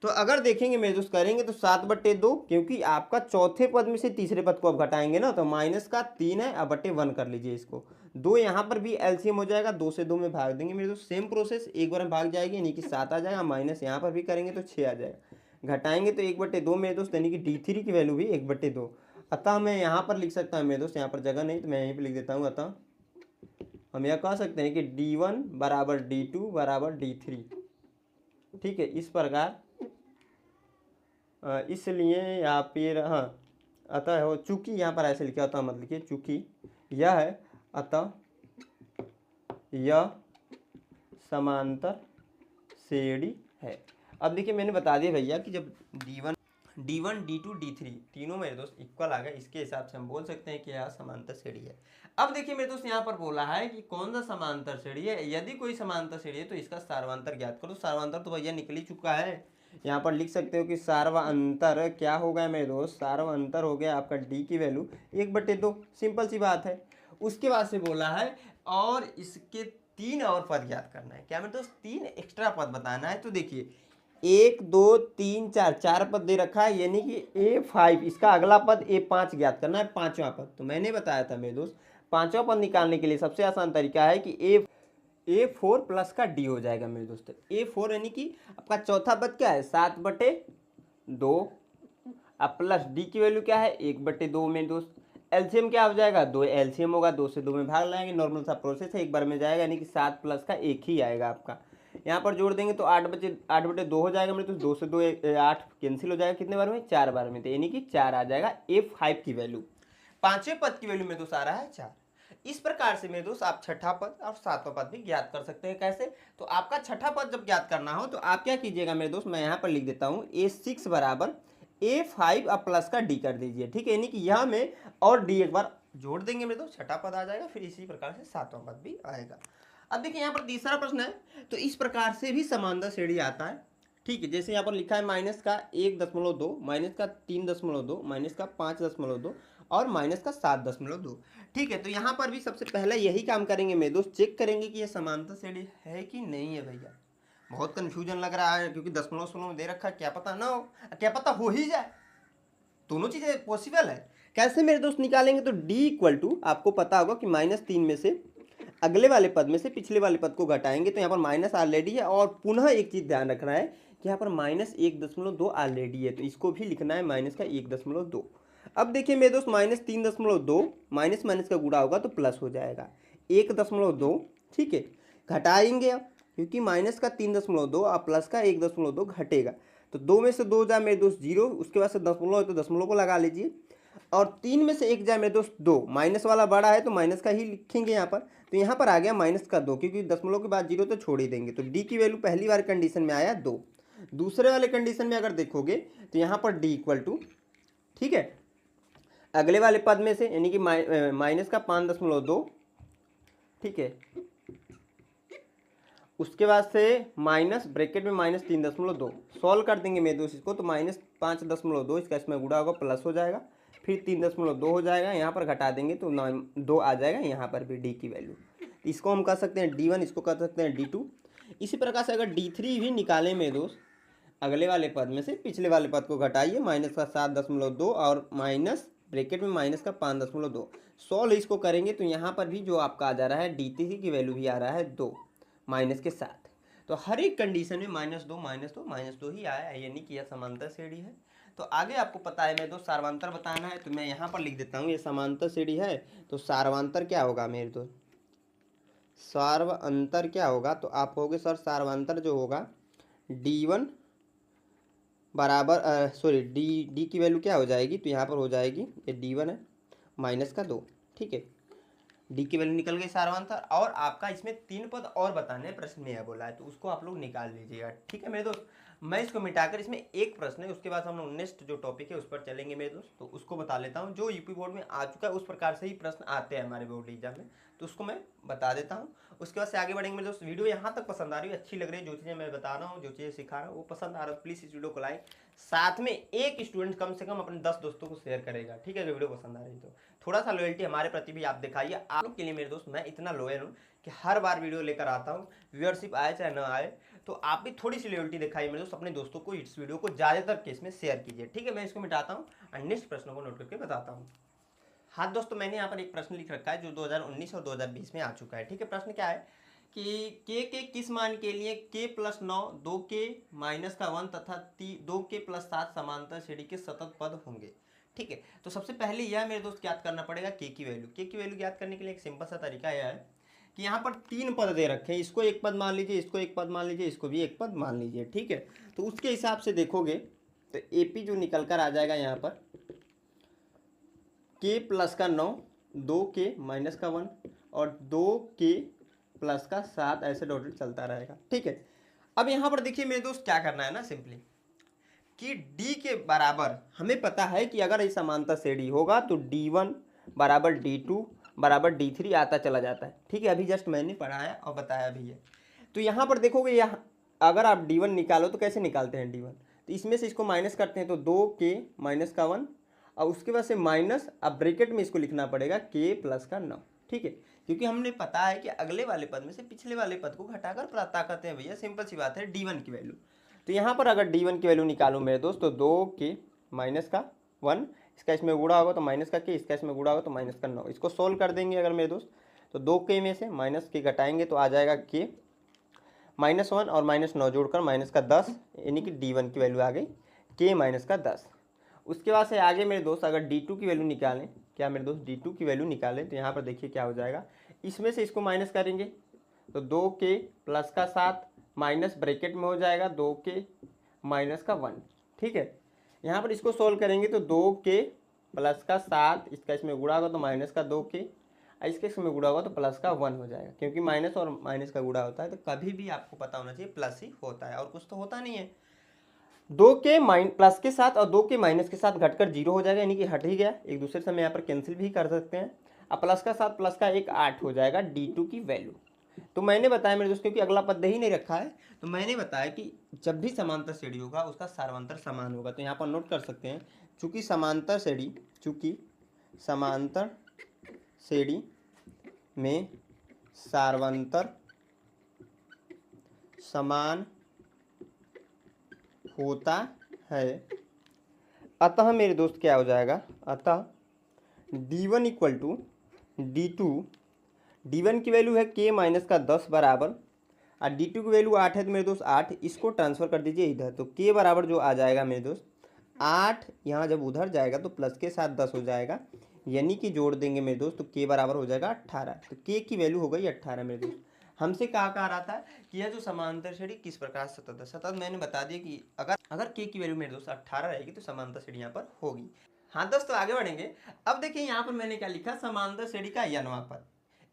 तो अगर देखेंगे मेरे दोस्त करेंगे तो 7/2, क्योंकि आपका चौथे पद में से तीसरे पद को अब घटाएंगे ना, तो माइनस का 3 है, अब बटे 1 कर लीजिए इसको। 2 यहाँ पर भी एलसीएम हो जाएगा, 2 से 2 में भाग देंगे मेरे दोस्त, सेम प्रोसेस, एक बार में भाग जाएगी, यानी कि 7 आ जाएगा, माइनस यहाँ पर भी करेंगे तो 6 आ जाएगा। घटाएंगे तो 1/2 मेरे दोस्त, यानी कि D3 की वैल्यू भी 1/2। अतः मैं यहाँ पर लिख सकता हूँ मेरे दोस्त, यहाँ पर जगह नहीं तो मैं यहीं पर लिख देता हूँ, अतः हम यह कह सकते हैं कि D1 बराबर D2 बराबर D3। ठीक है, इस प्रकार इसलिए या फिर हाँ, अतः हो चूंकि यहाँ पर ऐसे लिखा होता, मतलब लिखिए चूंकि यह है, अतः यह समांतर श्रेणी है। अब देखिए मैंने बता दिया भैया कि जब D1 D2 D3 तीनों मेरे दोस्त इक्वल आ गए, इसके हिसाब से हम बोल सकते हैं कि यह समांतर श्रेणी है। अब देखिए मेरे दोस्त यहाँ पर बोला है कि कौन सा समांतर श्रेणी है। यदि कोई समांतर श्रेणी है तो इसका सार्वंतर ज्ञात करो। सार्वंतर तो भैया निकल ही चुका है, यहाँ पर लिख सकते हो कि सार्वंतर क्या हो गया मेरे दोस्त, सार्वंतर हो गया आपका D की वैल्यू 1/2, सिंपल सी बात है। उसके बाद से बोला है और इसके 3 और पद ज्ञात करना है। क्या मेरे दोस्त, 3 एक्स्ट्रा पद बताना है। तो देखिए 1 2 3 4 पद दे रखा है, यानी कि A5, इसका अगला पद A5 ज्ञात करना है, पांचवा पद। तो मैंने बताया था मेरे दोस्त, पांचवा पद निकालने के लिए सबसे आसान तरीका है कि A4 प्लस का D हो जाएगा मेरे दोस्त। A4 यानी कि आपका चौथा पद क्या है, 7/2, अब प्लस D की वैल्यू क्या है, 1/2 मेरे दोस्त। एलसीएम क्या हो जाएगा, 2 एलसीएम होगा, 2 से 2 में भाग लाएंगे, नॉर्मल सा प्रोसेस है, एक बार में जाएगा, यानी कि 7 प्लस का 1 ही आएगा आपका। यहाँ पर जोड़ देंगे तो 8/2 हो जाएगा मेरे, तो 2 से 2 8 कैंसिल हो जाएगा, कितने बार में, 4 बार में, तो यानी कि 4 आ जाएगा A5 की वैल्यू। पांचवें पद की वैल्यू मेरे दोस्त आ रहा है 4। इस प्रकार से मेरे दोस्त आप छठा पद और सातवां पद भी ज्ञात कर सकते हैं। कैसे, तो आपका छठा पद जब ज्ञात करना हो तो आप क्या कीजिएगा मेरे दोस्त, मैं यहाँ पर लिख देता हूँ A6 बराबर A5 अब प्लस का D कर दीजिए। ठीक है, यानी कि यह में और D एक बार जोड़ देंगे मेरे दोस्त, छठा पद आ जाएगा, फिर इसी प्रकार से सातवां पद भी आएगा। अब देखिए यहाँ पर तीसरा प्रश्न है, तो इस प्रकार से भी समांतर श्रेणी आता है। ठीक है, जैसे यहाँ पर लिखा है माइनस का 1.2, माइनस का 3.2, माइनस का 5.2 और माइनस का 7.2। ठीक है, तो यहाँ पर भी सबसे पहले यही काम करेंगे मेरे दोस्त, चेक करेंगे कि यह समांतर श्रेणी है कि नहीं है। भैया बहुत कन्फ्यूजन लग रहा है, क्योंकि 10 में दे रखा है, क्या पता ना हो, क्या पता हो ही जाए। दोनों चीजें पॉसिबल है। कैसे मेरे दोस्त निकालेंगे, तो D इक्वल टू आपको पता होगा कि -3 में से अगले वाले पद में से पिछले वाले पद को घटाएंगे, तो यहाँ पर माइनस ऑलरेडी है, और पुनः एक चीज ध्यान रखना है कि यहाँ पर -1.2 ऑलरेडी है, तो इसको भी लिखना है माइनस का 1.2। अब देखिए मेरे दोस्त -3.2 माइनस माइनस का गुणा होगा तो प्लस हो जाएगा 1.2। ठीक है, घटाएंगे अब, क्योंकि माइनस का 3.2 और प्लस का 1.2 घटेगा, तो 2 में से 2 जाए मेरे दोस्त 0, उसके बाद से दशमलव है तो दशमलव को लगा लीजिए, और 3 में से 1 जाए मेरे दोस्त 2, माइनस वाला बड़ा है तो माइनस का ही लिखेंगे यहाँ पर। तो यहाँ पर आ गया -2, क्योंकि दशमलव के बाद 0 तो छोड़ ही देंगे, तो D की वैल्यू पहली बार कंडीशन में आया 2। दूसरे वाले कंडीशन में अगर देखोगे तो यहाँ पर D इक्वल टू, ठीक है, अगले वाले पद में से, यानी कि माइनस का 5.2, ठीक है, उसके बाद से माइनस ब्रैकेट में -3.2 सॉल्व कर देंगे मेरे दोस्त इसको, तो -5.2, इसका इसमें गुणा होगा प्लस हो जाएगा, फिर 3.2 हो जाएगा, यहाँ पर घटा देंगे तो 2 आ जाएगा, यहाँ पर भी D की वैल्यू। इसको हम कह सकते हैं D1, इसको कह सकते हैं D2। इसी प्रकार से अगर D3 भी निकालें मेरे दोस्त, अगले वाले पद में से पिछले वाले पद को घटाइए, माइनस का 7.2 और माइनस ब्रैकेट में माइनस का 5.2, सॉल्व इसको करेंगे तो यहाँ पर भी जो आपका आ जा रहा है D3 की वैल्यू भी आ रहा है 2 माइनस के साथ। तो हर एक कंडीशन में -2 ही आया है, यानी कि यह समांतर श्रेणी है। तो आगे आपको पता है मेरे दोस्त सार्वंतर बताना है, तो मैं यहाँ पर लिख देता हूँ ये समांतर श्रेणी है, तो सार्वंतर क्या होगा मेरे दोस्त, सार्वंतर क्या होगा, तो आप कहोगे सर सार्वंतर जो होगा D1 बराबर D की वैल्यू क्या हो जाएगी, तो यहाँ पर हो जाएगी, ये D1 है माइनस का 2। ठीक है, D की वैल्यू निकल गई सार्वंतर, और आपका इसमें 3 पद और बताने प्रश्न में यह बोला है, तो उसको आप लोग निकाल लीजिएगा। ठीक है मेरे दोस्त, मैं इसको मिटाकर इसमें एक प्रश्न है, उसके बाद हम लोग नेक्स्ट जो टॉपिक है उस पर चलेंगे मेरे दोस्त, तो उसको बता लेता हूँ। जो यूपी बोर्ड में आ चुका है उस प्रकार से ही प्रश्न आते हैं हमारे बोर्ड एग्जाम में, तो उसको मैं बता देता हूँ। उसके बाद से आगे बढ़ेंगे मेरे दोस्त। वीडियो यहाँ तक पसंद आ रही है, अच्छी लग रही है, जो चीज़ें मैं बता रहा हूँ, जो चीज़ें सिखा रहा हूँ वो पसंद आ रहा है, प्लीज़ इस वीडियो को लाइक, साथ में एक स्टूडेंट कम से कम अपने 10 दोस्तों को शेयर करेगा। ठीक है, अगर वीडियो पसंद आ रही है तो थोड़ा सा लॉयल्टी हमारे प्रति भी आप दिखाइए। आप लोग के लिए मेरे दोस्त मैं इतना लॉयल हूँ कि हर बार वीडियो लेकर आता हूँ, व्यूअरशिप आए चाहे ना आए, तो आप भी थोड़ी सी लॉयल्टी दिखाइए मेरे दोस्त, अपने दोस्तों को इस वीडियो को ज़्यादातर केस में शेयर कीजिए। ठीक है, मैं इसको मिटाता हूँ और नेक्स्ट प्रश्नों को नोट करके बताता हूँ। हाँ दोस्तों, मैंने यहाँ पर एक प्रश्न लिख रखा है जो 2019 और 2020 में आ चुका है। ठीक है, प्रश्न क्या है कि के किस मान के लिए k प्लस 9, 2k माइनस का 1 तथा 2k प्लस 7 समांतर श्रेणी के सतत पद होंगे। ठीक है, तो सबसे पहले यह मेरे दोस्त ज्ञात करना पड़ेगा k की वैल्यू। k की वैल्यू ज्ञात करने के लिए एक सिंपल सा तरीका यह है कि यहाँ पर 3 पद दे रखे हैं, इसको एक पद मान लीजिए, इसको एक पद मान लीजिए, इसको भी एक पद मान लीजिए। ठीक है, तो उसके हिसाब से देखोगे तो AP जो निकल कर आ जाएगा यहाँ पर k प्लस का 9, 2k माइनस का 1 और 2k प्लस का 7 ऐसे डॉटेड चलता रहेगा। ठीक है, अब यहाँ पर देखिए मेरे दोस्त क्या करना है ना, सिंपली कि d के बराबर हमें पता है कि अगर ये समांतर श्रेणी होगा तो d1 बराबर d2 बराबर d3 आता चला जाता है। ठीक है, अभी जस्ट मैंने पढ़ाया और बताया भी है। तो यहाँ पर देखोगे, यहाँ अगर आप d1 निकालो तो कैसे निकालते हैं d1, तो इसमें से इसको माइनस करते हैं तो 2k माइनस का 1 और उसके बाद से माइनस, अब ब्रैकेट में इसको लिखना पड़ेगा k प्लस का 9। ठीक है, क्योंकि हमने पता है कि अगले वाले पद में से पिछले वाले पद को घटाकर प्राप्त करते हैं भैया, सिंपल सी बात है, d1 की वैल्यू। तो यहाँ पर अगर d1 की वैल्यू निकालूँ मेरे दोस्त तो 2k माइनस का 1, इसका इसमें गुणा होगा तो माइनस का k, इसका इसमें गुणा होगा तो माइनस का 9। इसको सोल्व कर देंगे अगर मेरे दोस्त तो 2k में से माइनस k घटाएंगे तो आ जाएगा k माइनस 1 और माइनस 9 जोड़कर माइनस का 10, यानी कि d1 की वैल्यू आ गई k माइनस का 10। उसके बाद से आगे मेरे दोस्त अगर d2 की वैल्यू निकालें, क्या मेरे दोस्त d2 की वैल्यू निकालें तो यहाँ पर देखिए क्या हो जाएगा, इसमें से इसको माइनस करेंगे तो 2k प्लस का 7 माइनस ब्रैकेट में हो जाएगा 2k माइनस का 1। ठीक है, यहाँ पर इसको सोल्व करेंगे तो 2k प्लस का 7, इसका इसमें गुणा होगा तो माइनस का 2k, इसके इसमें गुणा होगा तो प्लस का 1 हो जाएगा, क्योंकि माइनस और माइनस का गुणा होता है तो कभी भी आपको पता होना चाहिए प्लस ही होता है और कुछ तो होता नहीं है। 2k प्लस के साथ और 2k माइनस के साथ घटकर 0 हो जाएगा, यानी कि हट ही गया, एक दूसरे से हम यहाँ पर कैंसिल भी कर सकते हैं। अब प्लस का 7 प्लस का 1 8 हो जाएगा d2 की वैल्यू। तो मैंने बताया मेरे दोस्त, क्योंकि अगला पद दे ही नहीं रखा है, तो मैंने बताया कि जब भी समांतर श्रेणी होगा उसका सार्वंतर समान होगा। तो यहाँ पर नोट कर सकते हैं, चूंकि समांतर श्रेणी में सार्वंतर समान होता है, अतः मेरे दोस्त क्या हो जाएगा, अतः d1 equal to d2, d1 की वैल्यू है k माइनस का 10 बराबर और d2 की वैल्यू 8 है तो मेरे दोस्त 8, इसको ट्रांसफर कर दीजिए इधर, तो k बराबर जो आ जाएगा मेरे दोस्त 8, यहाँ जब उधर जाएगा तो प्लस के साथ 10 हो जाएगा, यानी कि जोड़ देंगे मेरे दोस्त तो k बराबर हो जाएगा 18। तो k की वैल्यू हो गई 18 मेरे दोस्त। हमसे कहा रहा था कि यह जो समांतर श्रेणी किस प्रकार सतत है, सतत मैंने बता दिया कि अगर k की वैल्यू मेरे दोस्त 18 रहेगी तो समांतर श्रेणी यहाँ पर होगी। हाँ दोस्तों, आगे बढ़ेंगे। अब देखिए यहाँ पर मैंने क्या लिखा, समांतर श्रेणी का n वां पद,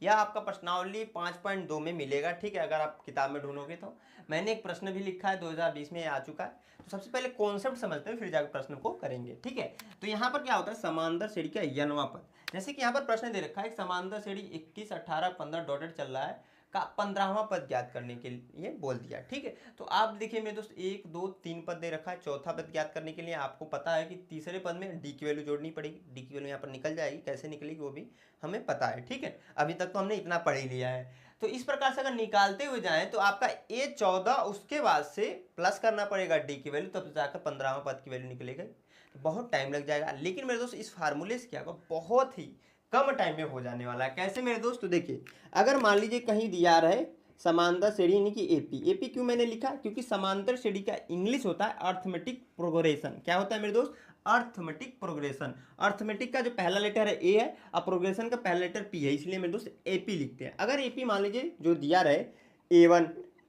यह आपका प्रश्नावली 5.2 में मिलेगा। ठीक है, अगर आप किताब में ढूंढोगे तो मैंने एक प्रश्न भी लिखा है, 2020 में आ चुका है। तो सबसे पहले कॉन्सेप्ट समझते हैं, फिर जाकर प्रश्न को करेंगे। ठीक है, तो यहाँ पर क्या होता है, समांतर श्रेणी का n वां पद। जैसे कि यहाँ पर प्रश्न दे रखा है, एक समांतर श्रेणी 21, 18, 15 डॉटेड चल रहा है का 15वां पद ज्ञात करने के लिए बोल दिया। ठीक है, तो आप देखिए मेरे दोस्त 1 2 3 पद दे रखा है, चौथा पद ज्ञात करने के लिए आपको पता है कि तीसरे पद में d की वैल्यू जोड़नी पड़ेगी, d की वैल्यू यहाँ पर निकल जाएगी, कैसे निकलेगी वो भी हमें पता है। ठीक है, अभी तक तो हमने इतना पढ़ ही लिया है। तो इस प्रकार से अगर निकालते हुए जाएं तो आपका a 14, उसके बाद से प्लस करना पड़ेगा d की वैल्यू, तब जाकर 15वां पद की वैल्यू निकलेगा। तो बहुत टाइम लग जाएगा, लेकिन मेरे दोस्त इस फार्मूले से क्या होगा, बहुत ही कम टाइम में हो जाने वाला है। कैसे मेरे दोस्त, तो देखिए अगर मान लीजिए कहीं दिया रहे समांतर श्रेणी यानी कि एपी क्यों मैंने लिखा, क्योंकि समांतर श्रेणी का इंग्लिश होता है अर्थमेटिक प्रोग्रेशन। क्या होता है मेरे दोस्त, अर्थमेटिक प्रोग्रेशन। अर्थमेटिक का जो पहला लेटर है ए है और प्रोग्रेशन का पहला लेटर पी है, इसलिए मेरे दोस्त एपी लिखते हैं। अगर एपी मान लीजिए जो दिया रहे A1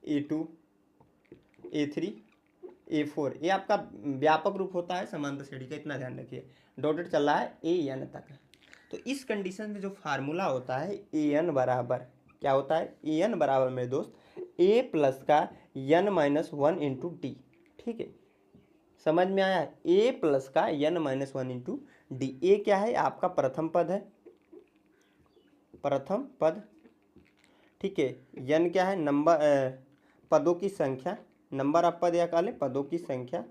A2 A3 A4, ये आपका व्यापक रूप होता है समांतर श्रेणी का, इतना ध्यान रखिए। डॉटेड चल रहा है AN तक, तो इस कंडीशन में जो फार्मूला होता है AN बराबर क्या होता है, AN बराबर मेरे दोस्त A प्लस का n माइनस 1 इंटू डी। ठीक है, समझ में आया, A प्लस का n माइनस 1 इंटू डी। ए क्या है, आपका प्रथम पद है, प्रथम पद। ठीक है, n क्या है, नंबर पदों की संख्या, नंबर ऑफ पद या काले पदों की संख्या,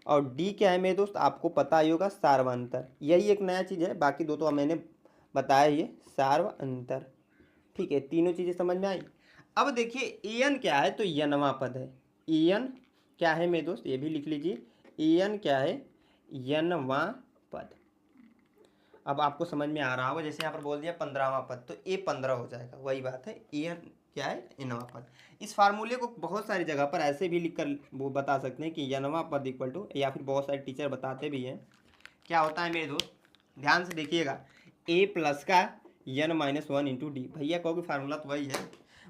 और डी क्या है मेरे दोस्त, आपको पता ही होगा सार्वंतर। यही एक नया चीज़ है, बाकी दो तो मैंने बताया ये सार्वंतर। ठीक है, तीनों चीज़ें समझ में आई। अब देखिए an क्या है, तो n वां पद है। an क्या है मेरे दोस्त, ये भी लिख लीजिए, an क्या है, n वां पद। अब आपको समझ में आ रहा होगा, जैसे यहाँ पर बोल दिया 15वां पद, तो a 15 हो जाएगा, वही बात है, an क्या है, nवां पद। इस फार्मूले को बहुत सारी जगह पर ऐसे भी लिख कर वो बता सकते हैं कि nवां पद इक्वल टू, या फिर बहुत सारे टीचर बताते भी हैं क्या होता है मेरे दोस्त, ध्यान से देखिएगा, a प्लस का n minus one into D. भैया कहोगे फार्मूला तो वही है,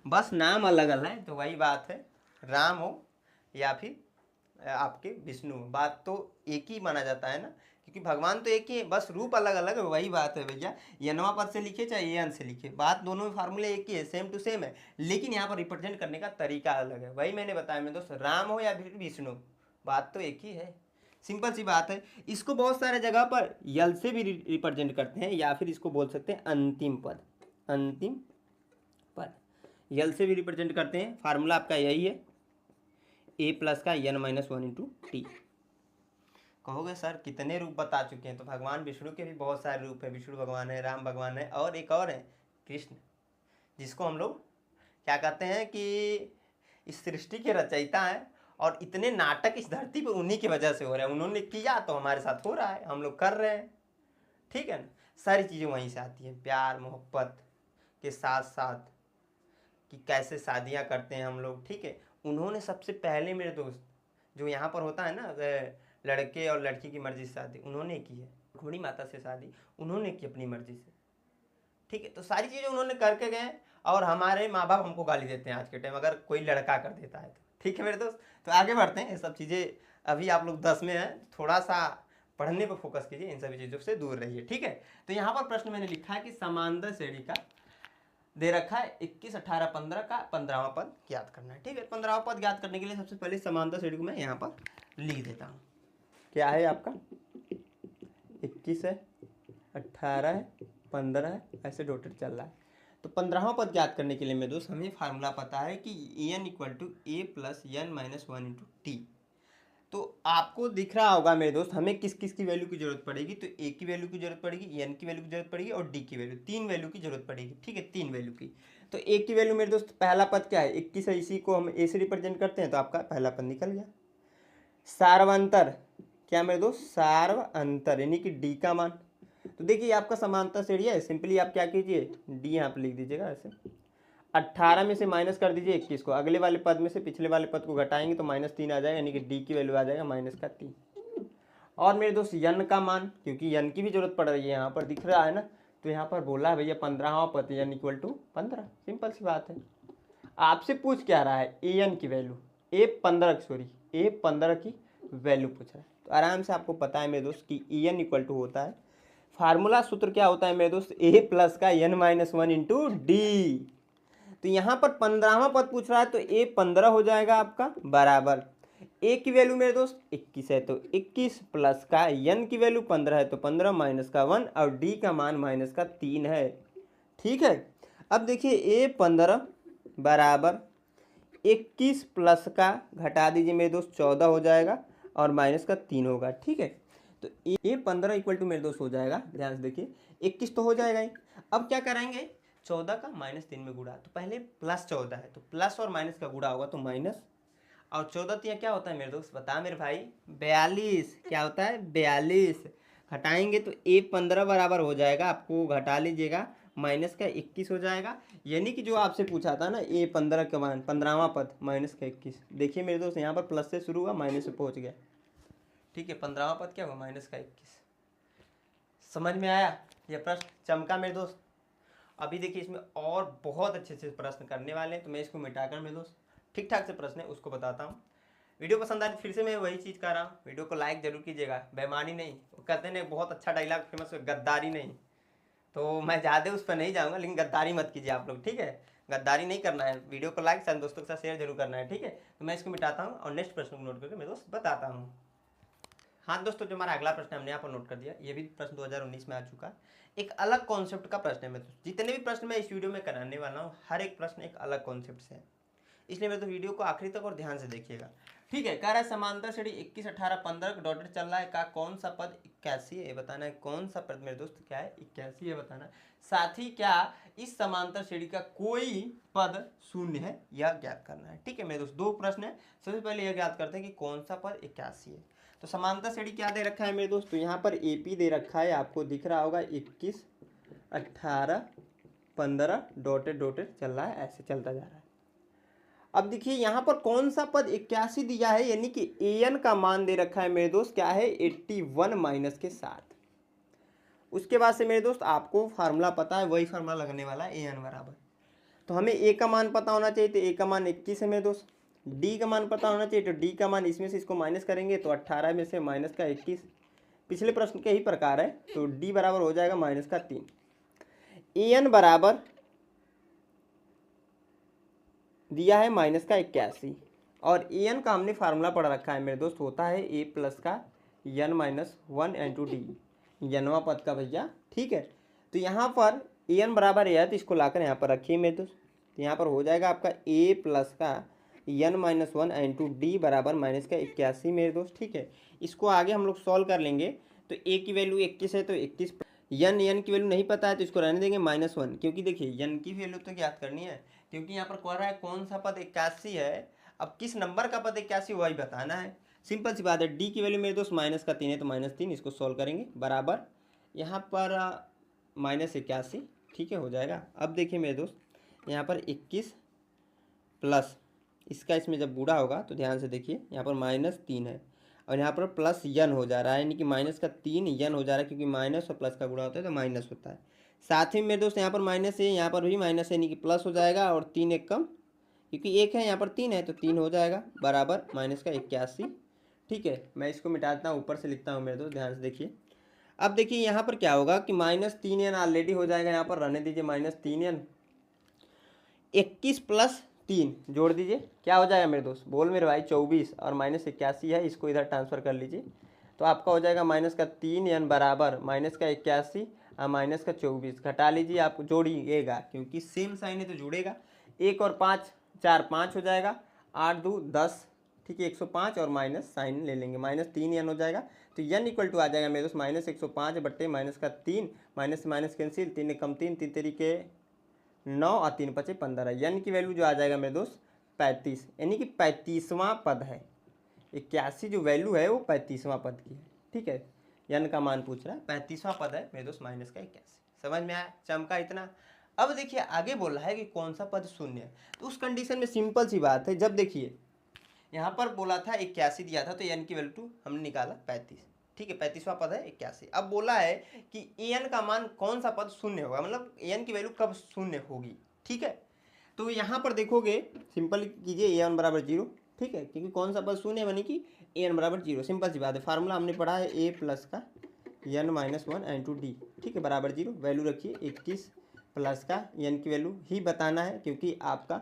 बस नाम अलग अलग है, तो वही बात है, राम हो या फिर आपके विष्णु, बात तो एक ही माना जाता है ना, क्योंकि भगवान तो एक ही है, बस रूप अलग अलग है, वही बात है भैया। यनवा पद से लिखे चाहे एन से लिखे, बात दोनों में फार्मूले एक ही है, सेम टू सेम है, लेकिन यहाँ पर रिप्रेजेंट करने का तरीका अलग है। वही मैंने बताया मेरे दोस्त, राम हो या फिर विष्णु, बात तो एक ही है, सिंपल सी बात है। इसको बहुत सारे जगह पर यल से भी रिप्रेजेंट करते हैं, या फिर इसको बोल सकते हैं अंतिम पद, अंतिम पद यल से भी रिप्रेजेंट करते हैं। फार्मूला आपका यही है, a प्लस का n minus one into T. कहोगे सर कितने रूप बता चुके हैं, तो भगवान विष्णु के भी बहुत सारे रूप हैं, विष्णु भगवान है, राम भगवान है, और एक और है कृष्ण, जिसको हम लोग क्या कहते हैं कि इस सृष्टि के रचयिता हैं, और इतने नाटक इस धरती पर उन्हीं की वजह से हो रहे हैं, उन्होंने किया तो हमारे साथ हो रहा है, हम लोग कर रहे हैं, ठीक है ना। सारी चीज़ें वहीं से आती हैं, प्यार मोहब्बत के साथ साथ कि कैसे शादियाँ करते हैं हम लोग, ठीक है। उन्होंने सबसे पहले मेरे दोस्त, जो यहाँ पर होता है ना लड़के और लड़की की मर्जी से शादी, उन्होंने की है, घोड़ी माता से शादी उन्होंने की अपनी मर्जी से, ठीक है। तो सारी चीज़ें उन्होंने करके गए, और हमारे माँ बाप हमको गाली देते हैं आज के टाइम अगर कोई लड़का कर देता है तो, ठीक है मेरे दोस्त। तो आगे बढ़ते हैं, ये सब चीज़ें अभी आप लोग 10 में हैं, थोड़ा सा पढ़ने पर फोकस कीजिए, इन सभी चीज़ों से दूर रहिए, ठीक है। तो यहाँ पर प्रश्न मैंने लिखा है कि समांतर श्रेणी का दे रखा है 21, 18, 15 का 15वां पद ज्ञात करना है, ठीक है। 15वां पद ज्ञात करने के लिए सबसे पहले समांतर श्रेणी को मैं यहाँ पर लिख देता हूँ। क्या है आपका 21 है, 18 है, 15 है, ऐसे डॉटेड चल रहा है। तो 15वां पद ज्ञात करने के लिए मेरे दोस्त हमें फार्मूला पता है कि n equal to a plus n minus one into t. तो आपको दिख रहा होगा मेरे दोस्त हमें किस किस की वैल्यू की जरूरत पड़ेगी, तो ए की वैल्यू की जरूरत पड़ेगी, एन की वैल्यू की जरूरत पड़ेगी, और डी की वैल्यू, 3 वैल्यू की जरूरत पड़ेगी, ठीक है, 3 वैल्यू की। तो ए की वैल्यू मेरे दोस्त पहला पद क्या है 21 है, इसी को हम ए से रिप्रेजेंट करते हैं, तो आपका पहला पद निकल गया। सार्वंतर क्या मेरे दोस्त, सार्वंतर यानी कि डी का मान, तो देखिए आपका समांतर श्रेणी है, सिंपली आप क्या कीजिए डी यहाँ पे लिख दीजिएगा ऐसे। 18 में से माइनस कर दीजिए 21 को, अगले वाले पद में से पिछले वाले पद को घटाएंगे तो -3 आ जाएगा, यानी कि डी की वैल्यू आ जाएगा -3। और मेरे दोस्त यन का मान, क्योंकि यन की भी जरूरत पड़ रही है, यहाँ पर दिख रहा है ना, तो यहाँ पर बोला है भैया 15वां पद यन इक्वल टू 15, सिंपल सी बात है। आपसे पूछ क्या रहा है ए एन की वैल्यू, ए15 की वैल्यू पूछ रहा है, तो आराम से आपको पता है मेरे दोस्त कि ए एन इक्वल टू होता है, फार्मूला सूत्र क्या होता है मेरे दोस्त, ए प्लस का n minus one into D. तो यहाँ पर 15वां पद पूछ रहा है, तो ए 15 हो जाएगा आपका बराबर, ए की वैल्यू मेरे दोस्त 21 है, तो 21 प्लस का n की वैल्यू 15 है, तो 15 माइनस का 1, और डी का मान -3 है, ठीक है। अब देखिए ए 15 बराबर 21 प्लस का घटा दीजिए मेरे दोस्त 14 हो जाएगा, और -3 होगा, ठीक है। तो ए 15 इक्वल टू मेरे दोस्त हो जाएगा, ध्यान से देखिए 21 तो हो जाएगा ही। अब क्या करेंगे, 14 का -3 में गुणा, तो पहले +14 है, तो प्लस और माइनस का गुणा होगा तो माइनस, और 14 तो क्या होता है मेरे दोस्त, बता मेरे भाई 42, क्या होता है 42, घटाएंगे तो ए15 बराबर हो जाएगा, आपको घटा लीजिएगा, माइनस का 21 हो जाएगा, यानी कि जो आपसे पूछा था ना ए15 का मान 15वां पद -21, देखिए मेरे दोस्त यहाँ पर प्लस से शुरू हुआ माइनस से पहुँच गया, ठीक है। 15वां पद क्या हुआ -21, समझ में आया, यह प्रश्न चमका मेरे दोस्त। अभी देखिए इसमें और बहुत अच्छे से प्रश्न करने वाले हैं, तो मैं इसको मिटाकर मेरे दोस्त ठीक ठाक से प्रश्न है उसको बताता हूँ। वीडियो पसंद आए फिर से मैं वही चीज़ कर रहा हूँ, वीडियो को लाइक जरूर कीजिएगा, बेईमानी नहीं, वो कहते हैं बहुत अच्छा डायलॉग फेमस है, गद्दारी नहीं, तो मैं ज़्यादा उस पर नहीं जाऊँगा, लेकिन गद्दारी मत कीजिए आप लोग, ठीक है, गद्दारी नहीं करना है, वीडियो को लाइक सारे दोस्तों के साथ शेयर जरूर करना है, ठीक है। तो मैं इसको मिटाता हूँ और नेक्स्ट प्रश्न को नोट करके मेरे दोस्त बताता हूँ। हाँ दोस्तों, जो हमारा अगला प्रश्न हमने यहाँ पर नोट कर दिया, ये भी प्रश्न 2019 में आ चुका है, एक अलग कॉन्सेप्ट का प्रश्न है। मैं तो जितने भी प्रश्न मैं इस वीडियो में कराने वाला हूँ, हर एक प्रश्न एक अलग कॉन्सेप्ट से है, इसलिए मैं तो वीडियो को आखिरी तक और ध्यान से देखिएगा, ठीक है। कह रहा है समांतर श्रेणी 21, 18, 15 डॉटेड चल रहा है, का कौन सा पद 81 है बताना है, कौन सा पद मेरे दोस्त क्या है 81 है बताना है, साथ ही क्या इस समांतर श्रेणी का कोई पद शून्य है यह ज्ञात करना है, ठीक है मेरे दोस्त। दो प्रश्न है, सबसे पहले यह ज्ञात करते हैं कि कौन सा पद 81 है। तो समांतर श्रेणी क्या दे रखा है मेरे दोस्त, तो यहाँ पर एपी दे रखा है, आपको दिख रहा होगा 21, 18, 15 डॉटेड डॉटेड चल रहा है, ऐसे चलता जा रहा है। अब देखिए यहाँ पर कौन सा पद 81 दिया है, यानी कि an का मान दे रखा है मेरे दोस्त क्या है 81 माइनस के साथ। उसके बाद से मेरे दोस्त आपको फार्मूला पता है, वही फार्मूला लगने वाला है an बराबर, तो हमें a का मान पता होना चाहिए, तो a का मान 21 है मेरे दोस्त। d का मान पता होना चाहिए, तो d का मान इसमें से इसको माइनस करेंगे तो 18 में से माइनस का 21, पिछले प्रश्न के ही प्रकार है, तो d बराबर हो जाएगा माइनस का 3। an बराबर दिया है माइनस का 81, और an का हमने फार्मूला पढ़ रखा है मेरे दोस्त, होता है a प्लस का n माइनस 1 इंटू डी, यनवा पद का भैया, ठीक है। तो यहाँ पर an बराबर है तो इसको लाकर यहाँ पर रखिए मेरे दोस्त, तो यहाँ पर हो जाएगा आपका a प्लस का n माइनस 1 इंटू डी बराबर माइनस का 81 मेरे दोस्त, ठीक है। इसको आगे हम लोग सॉल्व कर लेंगे, तो a की वैल्यू 21 है तो 21, n की वैल्यू नहीं पता है तो इसको रहने देंगे -1, क्योंकि देखिए n की वैल्यू तो ज्ञात करनी है, क्योंकि यहाँ पर कह रहा है कौन सा पद 81 है, अब किस नंबर का पद 81 वही बताना है, सिंपल सी बात है। d की वैल्यू मेरे दोस्त माइनस का 3 है तो -3, इसको सॉल्व करेंगे बराबर यहाँ पर -81, ठीक है, हो जाएगा। अब देखिए मेरे दोस्त यहाँ पर 21 प्लस इसका इसमें जब बूढ़ा होगा तो ध्यान से देखिए यहाँ पर -3 है, और यहाँ पर प्लस यन हो जा रहा है, यानी कि माइनस का 3 यन हो जा रहा है, क्योंकि माइनस और प्लस का गुणा होता है तो माइनस होता है। साथ ही मेरे दोस्त यहाँ पर माइनस है, यहाँ पर भी माइनस है, यानी कि प्लस हो जाएगा, और 3 एक कम, क्योंकि 1 है यहाँ पर 3 है तो 3 हो जाएगा बराबर माइनस का 81, ठीक है। मैं इसको मिटाता हूँ, ऊपर से लिखता हूँ मेरे दोस्त, ध्यान से देखिए। अब देखिए यहाँ पर क्या होगा कि -3n ऑलरेडी हो जाएगा, यहाँ पर रहने दीजिए -3n, 21 प्लस 3 जोड़ दीजिए, क्या हो जाएगा मेरे दोस्त, बोल मेरे भाई 24, और -81 है, इसको इधर ट्रांसफर कर लीजिए, तो आपका हो जाएगा -3n बराबर माइनस का 81 और माइनस का 24, घटा लीजिए, आप जोड़िएगा क्योंकि सेम साइन है तो जुड़ेगा, 1 और 5 4 5 हो जाएगा, 8 2 10, ठीक है, 105, और माइनस साइन ले लेंगे, -3n हो जाएगा, तो n इक्वल टू आ जाएगा मेरे दोस्त -105 बट्टे माइनस का 3, माइनस से माइनस कैंसिल, 3 कम 3 3 तरीके 9 और 3 5 15, n की वैल्यू जो आ जाएगा मेरे दोस्त 35, यानी कि 35वां पद है, 81 जो वैल्यू है वो 35वां पद की है, ठीक है। n का मान पूछ रहा है, 35वां पद है मेरे दोस्त माइनस का 81, समझ में आया, चमका इतना। अब देखिए आगे बोल रहा है कि कौन सा पद शून्य है, तो उस कंडीशन में सिंपल सी बात है, जब देखिए यहाँ पर बोला था 81 दिया था तो n की वैल्यू हमने निकाला 35, ठीक है, 35वां पद है 81। अब बोला है कि an का मान कौन सा पद शून्य होगा, मतलब an की वैल्यू कब शून्य होगी, ठीक है। तो यहाँ पर देखोगे, सिंपल कीजिए an बराबर 0, ठीक है, क्योंकि कौन सा पद शून्य बनी कि an बराबर 0, सिंपल सी बात है, फार्मूला हमने पढ़ा है a प्लस का n माइनस 1 इंटू डी, ठीक है, बराबर 0, वैल्यू रखिए 21 प्लस का n की वैल्यू ही बताना है, क्योंकि आपका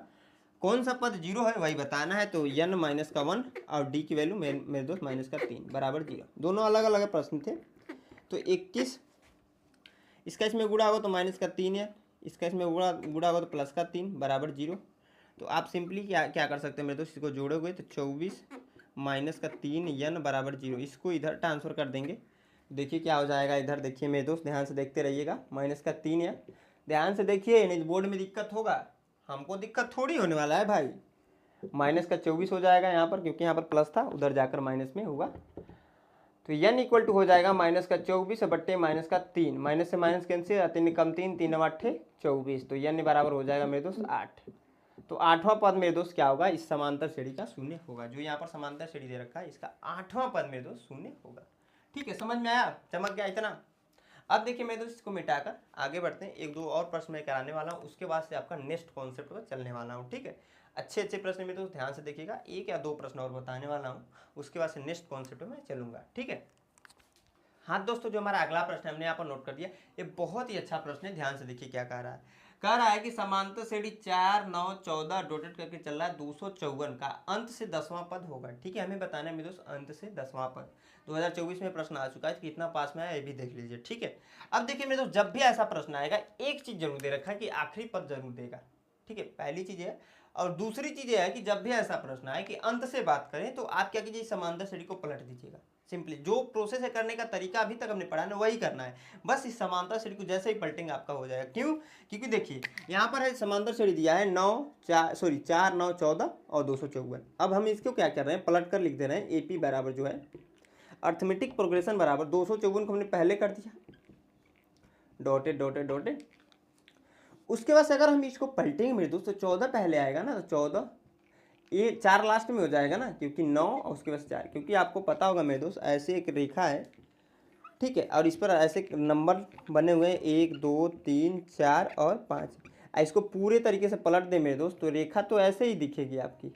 कौन सा पद 0 है वही बताना है, तो n माइनस का 1 और d की वैल्यू मेरे दोस्त माइनस का 3 बराबर 0, दोनों अलग अलग प्रश्न थे। तो 21 इसका इसमें गुणा होगा तो माइनस का 3 है, इसका इसमें गुणा होगा तो प्लस का 3 बराबर 0। तो आप सिंपली क्या क्या कर सकते हैं मेरे दोस्त, इसको जोड़ोगे तो 24 माइनस का 3 n बराबर 0, इसको इधर ट्रांसफर कर देंगे, देखिए क्या हो जाएगा, इधर देखिए मेरे दोस्त, ध्यान से देखते रहिएगा, माइनस का 3 है, ध्यान से देखिए, नहीं बोर्ड में दिक्कत होगा, हमको दिक्कत थोड़ी होने वाला है भाई, माइनस का 24 हो जाएगा यहाँ पर, क्योंकि यहाँ पर प्लस था, उधर जाकर माइनस में होगा, तो n इक्वल टू हो जाएगा माइनस का 24 बट्टे माइनस का 3, माइनस से माइनस कैंसिल, 3 कम 3 3 8 24, तो n बराबर हो जाएगा मेरे दोस्त 8। तो 8वां पद मेरे दोस्त क्या होगा, इस समांतर श्रेणी का शून्य होगा, जो यहाँ पर समांतर श्रेणी दे रखा है इसका 8वां पद मेरे दोस्त शून्य होगा, ठीक है, समझ में आया, चमक गया इतना। अब देखिए मेरे दोस्त इसको मिटाकर आगे बढ़ते हैं, एक दो और प्रश्न मैं कराने वाला हूँ, उसके बाद से आपका नेक्स्ट कॉन्सेप्ट पर चलने वाला हूँ, ठीक है। अच्छे अच्छे प्रश्न मेरे दोस्त ध्यान से देखिएगा, एक या दो प्रश्न और बताने वाला हूँ, उसके बाद से नेक्स्ट कॉन्सेप्ट में चलूंगा, ठीक है। हाँ दोस्तों, जो हमारा अगला प्रश्न है हमने यहाँ पर नोट कर दिया, ये बहुत ही अच्छा प्रश्न है, ध्यान से देखिए क्या कह रहा है। कह रहा है कि समांतर श्रेणी 4 9 14 डॉटेड करके चल रहा है 254 का अंत से 10वां पद होगा, ठीक है, हमें बताना है मेरे दोस्त अंत से 10वां पद। 2024 में प्रश्न आ चुका है, कितना पास में आया ये भी देख लीजिए, ठीक है। अब देखिए मेरे दोस्त, जब भी ऐसा प्रश्न आएगा एक चीज जरूर दे रखा है कि आखिरी पद जरूर देगा, ठीक है, पहली चीज है। और दूसरी चीज है कि जब भी ऐसा प्रश्न आए कि अंत से बात करें तो आप क्या कीजिए, समांतर श्रेणी को पलट दीजिएगा, सिंपली जो प्रोसेस है करने का तरीका अभी तक हमने पढ़ा ना वही करना है, बस इस समांतर श्रेणी को जैसे ही पलटेंगे आपका हो जाएगा। क्यों, क्योंकि देखिए यहाँ पर है समांतर श्रेणी दिया है 4 9 14 और 254। अब हम इसको क्या कर रहे हैं, पलट कर लिख दे रहे हैं, एपी बराबर जो है अर्थमेटिक प्रोग्रेशन बराबर 254 को हमने पहले कर दिया, डॉटेड डॉटेड डॉटेड, उसके बाद से अगर हम इसको पलटेंगे मेरे दोस्त तो 14 पहले आएगा ना, तो 14 ये 4 लास्ट में हो जाएगा ना, क्योंकि 9 और उसके बाद 4, क्योंकि आपको पता होगा मेरे दोस्त ऐसे एक रेखा है, ठीक है, और इस पर ऐसे नंबर बने हुए हैं 1 2 3 4 और 5। इसको पूरे तरीके से पलट दें मेरे दोस्त तो रेखा तो ऐसे ही दिखेगी आपकी,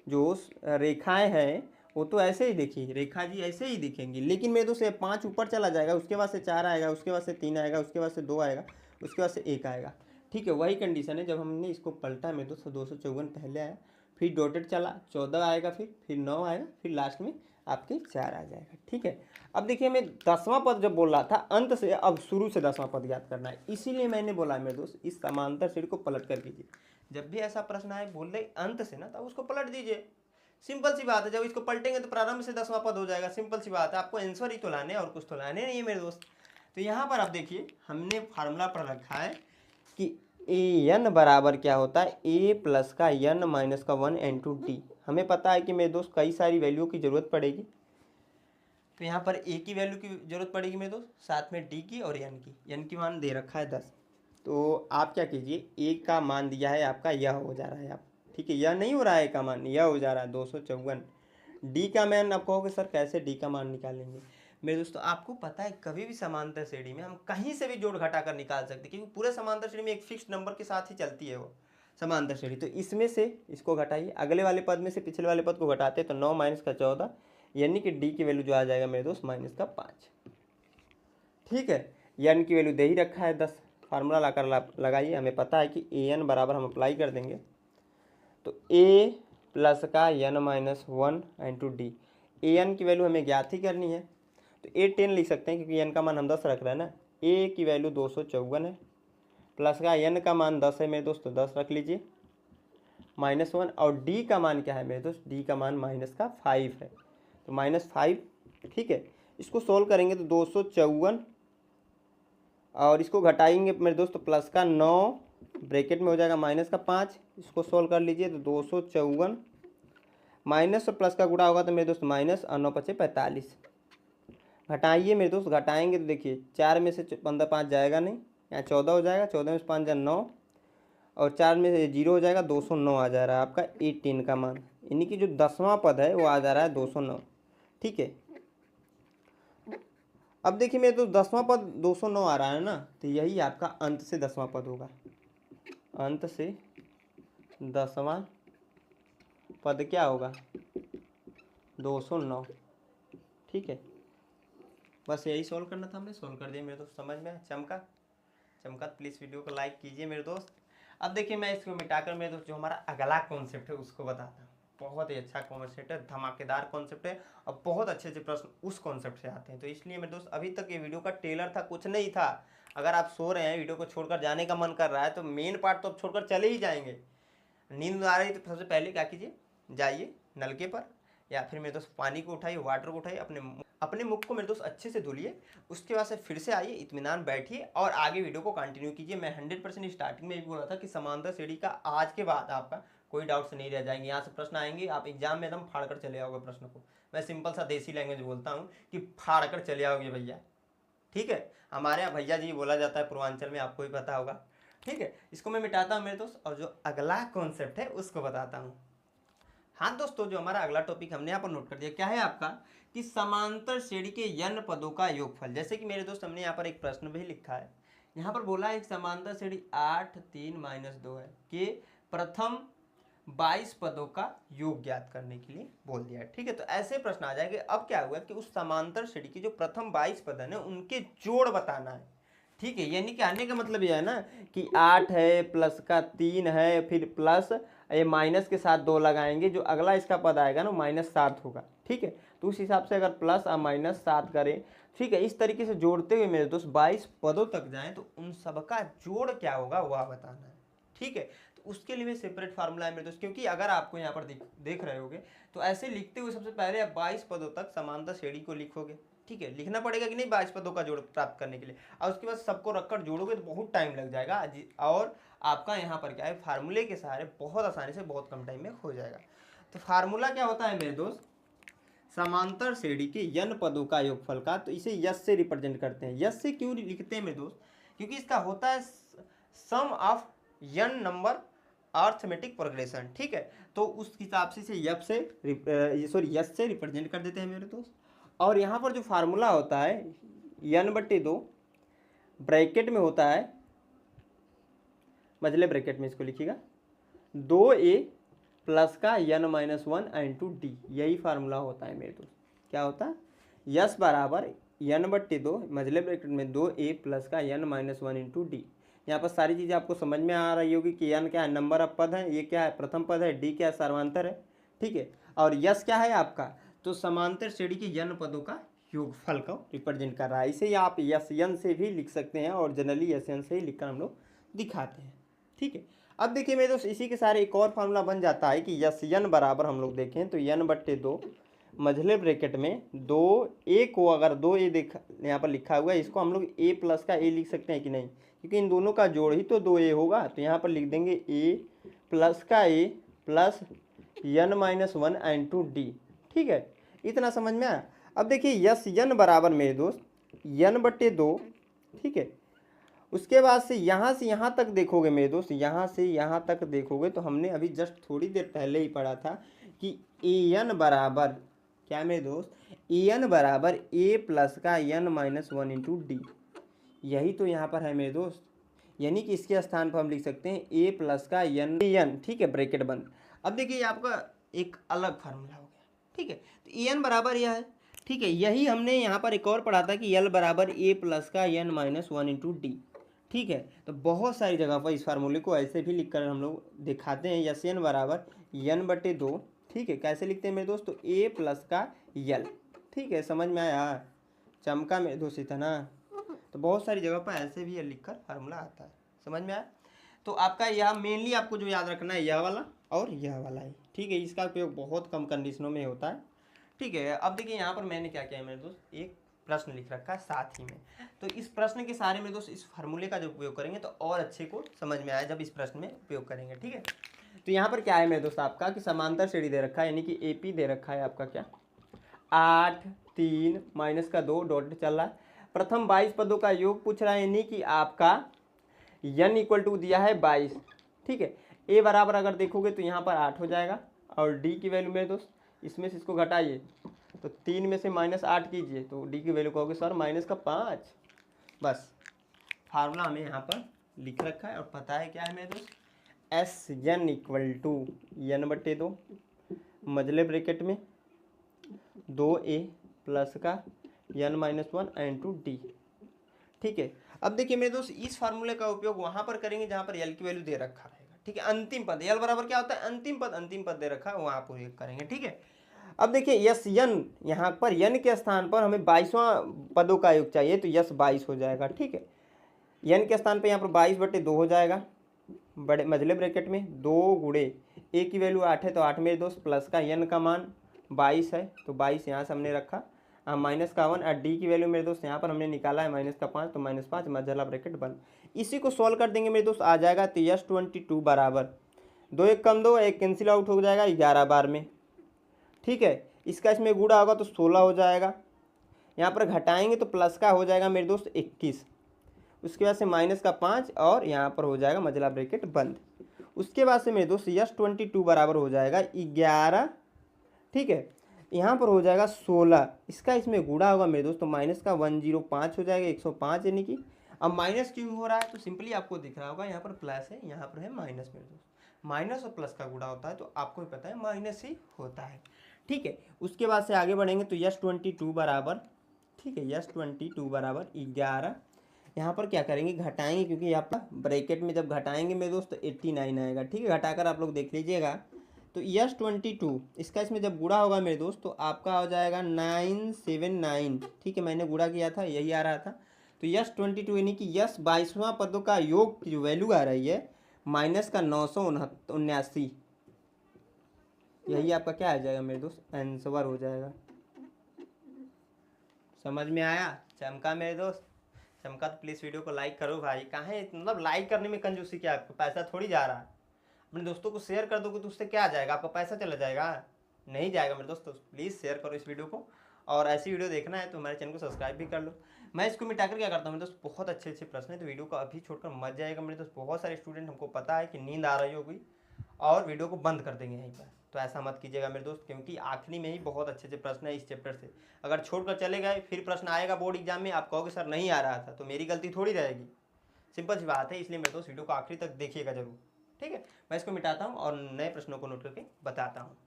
जो रेखाएं हैं वो तो ऐसे ही देखिए, रेखा जी ऐसे ही दिखेंगी। लेकिन मेरे दोस्त ये 5 ऊपर चला जाएगा, उसके बाद से 4 आएगा, उसके बाद से 3 आएगा, उसके बाद से 2 आएगा, उसके बाद से 1 आएगा, ठीक है। वही कंडीशन है, जब हमने इसको पलटा मेरे दोस्त 254 पहले आया, फिर डॉटेड चला 14 आएगा, फिर 9 आएगा, फिर लास्ट में आपके 4 आ जाएगा, ठीक है। अब देखिए मैं 10वां पद जब बोल रहा था अंत से, अब शुरू से 10वां पद याद करना है, इसीलिए मैंने बोला मेरे दोस्त इस समांतर श्रेणी को पलट कर कीजिए। जब भी ऐसा प्रश्न आए बोल रहे अंत से ना, तब उसको पलट दीजिए, सिंपल सी बात है। जब इसको पलटेंगे तो प्रारंभ से 10वां पद हो जाएगा, सिंपल सी बात है। आपको आंसर ही तो लाने और कुछ तो लाने नहीं है मेरे दोस्त। तो यहाँ पर आप देखिए हमने फार्मूला पर रखा है कि ए एन बराबर क्या होता है, ए प्लस का एन माइनस का 1 इंटू डी। हमें पता है कि मेरे दोस्त कई सारी वैल्यू की जरूरत पड़ेगी, तो यहाँ पर ए की वैल्यू की जरूरत पड़ेगी मेरे दोस्त, साथ में डी की और एन की मान दे रखा है 10। तो आप क्या कीजिए, ए का मान दिया है आपका, यह हो जा रहा है आप, ठीक है, यह नहीं हो रहा है का मान, यह हो जा रहा है 254। डी का मान आप कहोगे सर कैसे डी का मान निकालेंगे, मेरे दोस्तों आपको पता है कभी भी समांतर श्रेणी में हम कहीं से भी जोड़ घटा कर निकाल सकते हैं, क्योंकि पूरे समांतर श्रेणी में एक फिक्स नंबर के साथ ही चलती है वो समांतर श्रेणी। तो इसमें से इसको घटाइए, अगले वाले पद में से पिछले वाले पद को घटाते तो 9 माइनस का 14, यानी कि डी की वैल्यू जो आ जाएगा मेरे दोस्त माइनस का 5, ठीक है। एन की वैल्यू दे ही रखा है 10, फार्मूला लाकर लगाइए, हमें पता है कि ए एन बराबर हम अप्लाई कर देंगे तो ए प्लस का N minus 1 into D. A N की वैल्यू हमें ज्ञात ही करनी है, तो ए 10 लिख सकते हैं क्योंकि एन का मान हम 10 रख रहे हैं ना। ए की वैल्यू 254 है, प्लस का एन का मान 10 है मेरे दोस्त, तो 10 रख लीजिए, माइनस 1, और डी का मान क्या है मेरे दोस्त, डी का मान माइनस का 5 है, तो -5, ठीक है। इसको सोल्व करेंगे तो 254 और इसको घटाएंगे मेरे दोस्त तो प्लस का 9 ब्रैकेट में हो जाएगा माइनस का 5, इसको सोल्व कर लीजिए तो 254 माइनस और प्लस का गुणा होगा तो मेरे दोस्त माइनस और 9 पचे 45, घटाइए मेरे दोस्त, घटाएंगे तो देखिए 4 में से 15 5 जाएगा नहीं, यहाँ 14 हो जाएगा, 14 में से 5 9 और 4 में से 0 हो जाएगा, 209 आ जा रहा है आपका ए 10 का मान, यानी कि जो 10वां पद है वो आ जा रहा है 209, ठीक है। अब देखिए मेरे दोस्त 10वां पद 209 आ रहा है ना, तो यही आपका अंत से 10वां पद होगा, अंत से 10वां पद क्या होगा 209, ठीक है। बस यही सॉल्व करना था, हमने सॉल्व कर दिया मेरे दोस्त, समझ में चमका तो प्लीज़ वीडियो को लाइक कीजिए मेरे दोस्त। अब देखिए मैं इसको मिटाकर मेरे दोस्त जो हमारा अगला कॉन्सेप्ट है उसको बताता हूँ। बहुत ही अच्छा कॉन्सेप्ट है, धमाकेदार कॉन्सेप्ट है और बहुत अच्छे अच्छे प्रश्न उस कॉन्सेप्ट से आते हैं। तो इसलिए मेरे दोस्त अभी तक ये वीडियो का ट्रेलर था, कुछ नहीं था। अगर आप सो रहे हैं, वीडियो को छोड़कर जाने का मन कर रहा है तो मेन पार्ट तो आप छोड़कर चले ही जाएंगे। नींद आ रही तो सबसे पहले क्या कीजिए, जाइए नलके पर या फिर मेरे दोस्त पानी को उठाइए, वाटर को उठाइए, अपने मुख को मेरे दोस्त अच्छे से धुलिए, उसके बाद से फिर से आइए, इत्मीनान बैठिए और आगे वीडियो को कंटिन्यू कीजिए। मैं 100% स्टार्टिंग में भी बोला था कि समांतर श्रेणी का आज के बाद आपका कोई डाउट्स नहीं रह जाएंगे। यहाँ से प्रश्न आएंगे, आप एग्जाम में एकदम फाड़ कर चले आओगे प्रश्न को। मैं सिंपल सा देसी लैंग्वेज बोलता हूँ कि फाड़ कर चले आओगे भैया, ठीक है। हमारे यहाँ भैया जी बोला जाता है पूर्वांचल में, आपको भी पता होगा, ठीक है। इसको मैं मिटाता हूँ मेरे दोस्त और जो अगला कॉन्सेप्ट है उसको बताता हूँ। हाँ दोस्तों, जो हमारा अगला टॉपिक हमने यहाँ पर नोट कर दिया क्या है आपका, कि समांतर श्रेणी के n पदों का योगफल। जैसे कि मेरे दोस्त हमने यहाँ पर एक प्रश्न भी लिखा है, यहाँ पर बोला एक समांतर श्रेणी 8 3 -2 है कि प्रथम 22 पदों का योग ज्ञात करने के लिए बोल दिया है, ठीक है। तो ऐसे प्रश्न आ जाएंगे। अब क्या हुआ कि उस समांतर श्रेणी के जो प्रथम 22 पद है ना उनके जोड़ बताना है, ठीक है। यानी कि आने का मतलब यह है ना कि 8 है, प्लस का 3 है, फिर प्लस ये माइनस के साथ 2 लगाएंगे, जो अगला इसका पद आएगा ना -7 होगा, ठीक है। तो उस हिसाब से अगर प्लस और -7 करें, ठीक है, इस तरीके से जोड़ते हुए मेरे दोस्त 22 पदों तक जाएं तो उन सबका जोड़ क्या होगा वह बताना है, ठीक है। तो उसके लिए सेपरेट फार्मूला है मेरे दोस्त, क्योंकि अगर आपको यहाँ पर देख रहे होगे तो ऐसे लिखते हुए सबसे पहले आप 22 पदों तक समांतर श्रेणी को लिखोगे, ठीक है। लिखना पड़ेगा कि नहीं 22 पदों का जोड़ प्राप्त करने के लिए, और उसके बाद सबको रखकर जोड़ोगे तो बहुत टाइम लग जाएगा, और आपका यहाँ पर क्या है फार्मूले के सहारे बहुत आसानी से बहुत कम टाइम में हो जाएगा। तो फार्मूला क्या होता है मेरे दोस्त, समांतर श्रेणी के n पदों का योगफल का, तो इसे यश से रिप्रेजेंट करते हैं। यश से क्यों लिखते हैं मेरे दोस्त, क्योंकि इसका होता है sum of n number arithmetic progression. ठीक है, तो उस हिसाब से यस से रिप्रेजेंट कर देते हैं मेरे दोस्त। और यहाँ पर जो फार्मूला होता है n/2 ब्रैकेट में होता है, मझले ब्रैकेट में इसको लिखिएगा 2a प्लस का n-1 इंटू डी, यही फार्मूला होता है मेरे दोस्त। क्या होता है, यस बराबर n/2 मझले ब्रैकेट में 2a प्लस का n-1 इंटू डी। यहाँ पर सारी चीज़ें आपको समझ में आ रही होगी कि n क्या है, नंबर ऑफ पद है, ये क्या है, प्रथम पद है, डी क्या है, सर्वांतर है। ठीक है, और यस क्या है आपका, तो समांतर श्रेणी के n पदों का योगफल को रिप्रेजेंट कर रहा है। इसे आप यस एन से भी लिख सकते हैं और जनरली यस एन से ही लिखकर हम लोग दिखाते हैं। ठीक है, अब देखिए मेरे दोस्त इसी के सारे एक और फार्मूला बन जाता है कि यस एन बराबर हम लोग देखें तो n/2 मझले ब्रैकेट में 2a को, अगर 2a देखा यहाँ पर लिखा हुआ है, इसको हम लोग a प्लस का a लिख सकते हैं कि नहीं, क्योंकि इन दोनों का जोड़ ही तो 2a होगा। तो यहाँ पर लिख देंगे a प्लस का a plus n-1 into D. ठीक है, इतना समझ में आया। अब देखिए यस n बराबर मेरे दोस्त n/2। ठीक है, उसके बाद से यहाँ तक देखोगे मेरे दोस्त, यहाँ से यहाँ तक देखोगे तो हमने अभी जस्ट थोड़ी देर पहले ही पढ़ा था कि an बराबर क्या मेरे दोस्त, an बराबर a प्लस का n-1 इंटू डी, यही तो यहाँ पर है मेरे दोस्त। यानी कि इसके स्थान पर हम लिख सकते हैं a प्लस का n। ठीक है, ब्रैकेट बंद। अब देखिए आपका एक अलग फार्मूला हो गया। ठीक है, तो an बराबर यह है। ठीक है, यही हमने यहाँ पर एक और पढ़ा था कि l बराबर a प्लस का n-1 इंटू डी। ठीक है, तो बहुत सारी जगह पर इस फार्मूले को ऐसे भी लिखकर हम लोग दिखाते हैं, यस n बराबर n/2। ठीक है, कैसे लिखते हैं मेरे दोस्त, तो a प्लस का l। ठीक है, समझ में आया, चमका मेरे दोस्त इतना। तो बहुत सारी जगह पर ऐसे भी लिखकर फार्मूला आता है, समझ में आया। तो आपका यह मेनली आपको जो याद रखना है यह वाला और यह वाला है। ठीक है, इसका उपयोग बहुत कम कंडीशनों में होता है। ठीक है, अब देखिए यहाँ पर मैंने क्या किया है मेरे दोस्त, एक प्रश्न लिख रखा है साथ ही में। तो इस प्रश्न के सारे में दोस्त इस फार्मूले का जो उपयोग करेंगे तो और अच्छे को समझ में आया जब इस प्रश्न में उपयोग करेंगे। ठीक है, तो यहाँ पर क्या है मेरे दोस्त आपका कि समांतर श्रेणी दे रखा है, यानी कि AP दे रखा है आपका क्या 8 3 माइनस का 2 डॉट चल रहा है। प्रथम 22 पदों का योग पूछ रहा है, यानी कि आपका n इक्वल टू दिया है 22। ठीक है, a बराबर अगर देखोगे तो यहाँ पर 8 हो जाएगा और d की वैल्यू मेरे दोस्त इसमें से इसको घटाइए तो 3 में से -8 कीजिए तो d की वैल्यू कहोगे सर -5। बस फार्मूला हमें यहाँ पर लिख रखा है और पता है क्या है मेरे दोस्त, SN इक्वल टू n/2 मझले ब्रैकेट में 2a प्लस का n-1 इंटू डी। ठीक है, अब देखिए मेरे दोस्त इस फार्मूले का उपयोग वहाँ पर करेंगे जहाँ पर l की वैल्यू दे रखा रहेगा। ठीक है, अंतिम पद l बराबर क्या होता है, अंतिम पद दे रखा है वहाँ पर करेंगे। ठीक है, अब देखिए यस n, यहाँ पर n के स्थान पर हमें 22वां पदों का योग चाहिए तो यस 22 हो जाएगा। ठीक है, n के स्थान पर यहाँ पर 22/2 हो जाएगा, बड़े मझले ब्रैकेट में 2 गुणे a की वैल्यू 8 है तो 8 मेरे दोस्त प्लस का n का मान 22 है तो 22 यहाँ से हमने रखा, -1 और d की वैल्यू मेरे दोस्त यहाँ पर हमने निकाला है -5 तो -5 मझला ब्रैकेट बंद। इसी को सॉल्व कर देंगे मेरे दोस्त, आ जाएगा तो यस 22 बराबर 2 1 कम 2 1 कैंसिल आउट हो जाएगा 11 बार में। ठीक है, इसका इसमें गुणा होगा तो 16 हो जाएगा, यहाँ पर घटाएंगे तो प्लस का हो जाएगा मेरे दोस्त 21, उसके बाद से -5 और यहाँ पर हो जाएगा मझला ब्रैकेट बंद। उसके बाद से मेरे दोस्त यस 22 बराबर हो जाएगा 11। ठीक है, यहाँ पर हो जाएगा 16, इसका इसमें गुणा होगा मेरे दोस्त तो -105 हो जाएगा 105, यानी कि अब माइनस क्यों हो रहा है तो सिंपली आपको दिख रहा होगा यहाँ पर प्लस है यहाँ पर है माइनस। मेरे दोस्त माइनस और प्लस का गुणा होता है तो आपको भी पता है माइनस ही होता है। ठीक है, उसके बाद से आगे बढ़ेंगे तो यस 22 बराबर, ठीक है यस 22 बराबर 11, यहाँ पर क्या करेंगे घटाएंगे क्योंकि यहाँ पर ब्रैकेट में जब घटाएंगे मेरे दोस्त तो 89 आएगा। ठीक है, घटाकर आप लोग देख लीजिएगा तो यस 22 इसका इसमें जब गुणा होगा मेरे दोस्त तो आपका हो जाएगा 979। ठीक है, मैंने गुणा किया था यही आ रहा था तो यस 22 यानी कि यस 22वां पदों का योग की जो वैल्यू आ रही है माइनस का 979, यही आपका क्या आ जाएगा मेरे दोस्त आंसर हो जाएगा। समझ में आया, चमका मेरे दोस्त, चमका तो प्लीज़ वीडियो को लाइक करो भाई। कहाँ है मतलब लाइक करने में कंजूसी क्या, आपको पैसा थोड़ी जा रहा है, अपने दोस्तों को शेयर कर दोगे तो उससे क्या आ जाएगा, आपका पैसा चला जाएगा, नहीं जाएगा मेरे दोस्तों। प्लीज़ शेयर करो इस वीडियो को और ऐसी वीडियो देखना है तो हमारे चैनल को सब्सक्राइब भी कर लो। मैं इसको मिटाकर क्या करता हूँ मेरे दोस्त, बहुत अच्छे अच्छे प्रश्न है तो वीडियो को अभी छोड़कर मत जाएगा मेरे दोस्त। बहुत सारे स्टूडेंट हमको पता है कि नींद आ रही होगी और वीडियो को बंद कर देंगे यहीं पर, तो ऐसा मत कीजिएगा मेरे दोस्त, क्योंकि आखिरी में ही बहुत अच्छे अच्छे प्रश्न है इस चैप्टर से। अगर छोड़कर चले गए फिर प्रश्न आएगा बोर्ड एग्जाम में, आप कहोगे सर नहीं आ रहा था, तो मेरी गलती थोड़ी रहेगी। सिंपल सी बात है, इसलिए मेरे दोस्त वीडियो को आखिरी तक देखिएगा जरूर, ठीक है। मैं इसको मिटाता हूँ और नए प्रश्नों को नोट करके बताता हूँ।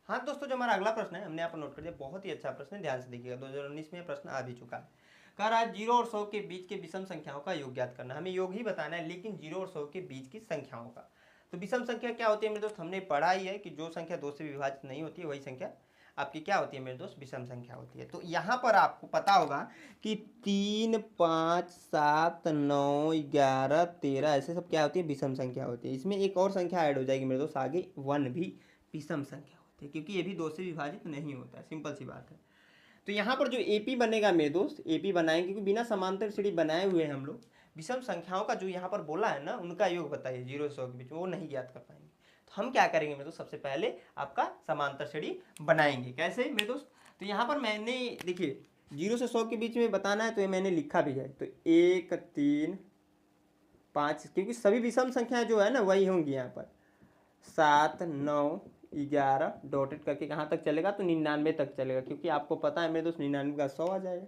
हाँ दोस्तों, जो हमारा अगला प्रश्न है हमने यहाँ पर नोट कर दिया, बहुत ही अच्छा प्रश्न है, ध्यान से देखिएगा। 2019 में प्रश्न आ भी चुका है। कह रहा है 0 और 100 के बीच के विषम संख्याओं का योग ज्ञात करना। हमें योग ही बताना है, लेकिन 0 और 100 के बीच की संख्याओं का। तो विषम संख्या क्या होती है मेरे दोस्त, हमने पढ़ा ही है कि जो संख्या 2 से विभाजित नहीं होती है वही संख्या आपकी क्या होती है मेरे दोस्त, विषम संख्या होती है। तो यहाँ पर आपको पता होगा कि 3, 5, 7, 9, 11, 13 ऐसे सब क्या होती है, विषम संख्या होती है। इसमें एक और संख्या ऐड हो जाएगी मेरे दोस्त आगे, 1 भी विषम संख्या होती है, क्योंकि ये भी 2 से विभाजित नहीं होता है, सिंपल सी बात है। तो यहाँ पर जो एपी बनेगा मेरे दोस्त, एपी बनाएंगे क्योंकि बिना समांतर श्रेणी बनाए हुए हैं हम लोग। विषम संख्याओं का जो यहाँ पर बोला है ना, उनका योग बताइए 0 से 100 के बीच में, वो नहीं ज्ञात कर पाएंगे। तो हम क्या करेंगे मेरे दोस्त, सबसे पहले आपका समांतर श्रेणी बनाएंगे। कैसे मेरे दोस्त, तो यहाँ पर मैंने देखिए 0 से 100 के बीच में बताना है, तो ये मैंने लिखा भी है। तो 1, 3, 5, क्योंकि सभी विषम संख्याएं जो है ना वही होंगी यहाँ पर। 7, 9, 11 डॉटेड करके कहाँ तक चलेगा, तो 99 तक चलेगा, क्योंकि आपको पता है मेरे दोस्त 99 का 100 आ जाएगा।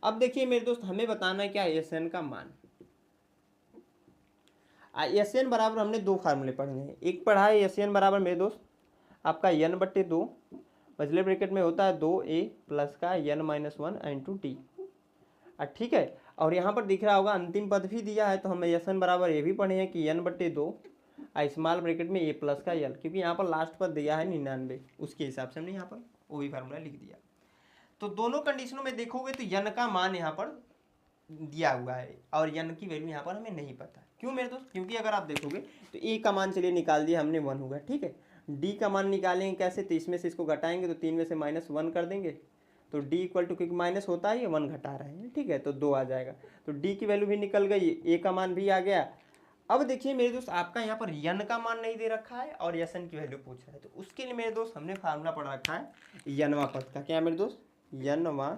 अब देखिए मेरे दोस्त, हमें बताना है क्या, एस एन का मान। एस एन बराबर हमने 2 फार्मूले पढ़े हैं। एक पढ़ा है एस एन बराबर मेरे दोस्त आपका n/2, मझले ब्रैकेट में होता है 2a प्लस का n-1 इंटू टी, ठीक है। और यहाँ पर दिख रहा होगा अंतिम पद भी दिया है, तो हम एस एन बराबर ये भी पढ़े हैं कि n/2 स्मॉल ब्रैकेट में a प्लस का l, क्योंकि यहाँ पर लास्ट पद दिया है 99, उसके हिसाब से हमने यहाँ पर वो भी फार्मूला लिख दिया। तो दोनों कंडीशनों में देखोगे तो n का मान यहाँ पर दिया हुआ है और n की वैल्यू यहाँ पर हमें नहीं पता। क्यों मेरे दोस्त, क्योंकि अगर आप देखोगे तो a का मान चलिए निकाल दिया हमने 1 होगा, ठीक है। d का मान निकालेंगे कैसे, तो इसमें से इसको घटाएंगे तो 3 में से -1 कर देंगे, तो d इक्वल टू, क्योंकि माइनस होता है ये 1 घटा रहे हैं, ठीक है, तो 2 आ जाएगा। तो d की वैल्यू भी निकल गई, a का मान भी आ गया। अब देखिए मेरे दोस्त, आपका यहाँ पर n का मान नहीं दे रखा है और sn की वैल्यू पूछ रहा है, तो उसके लिए मेरे दोस्त हमने फार्मूला पढ़ रखा है n वां पद का। क्या मेरे दोस्त, n वां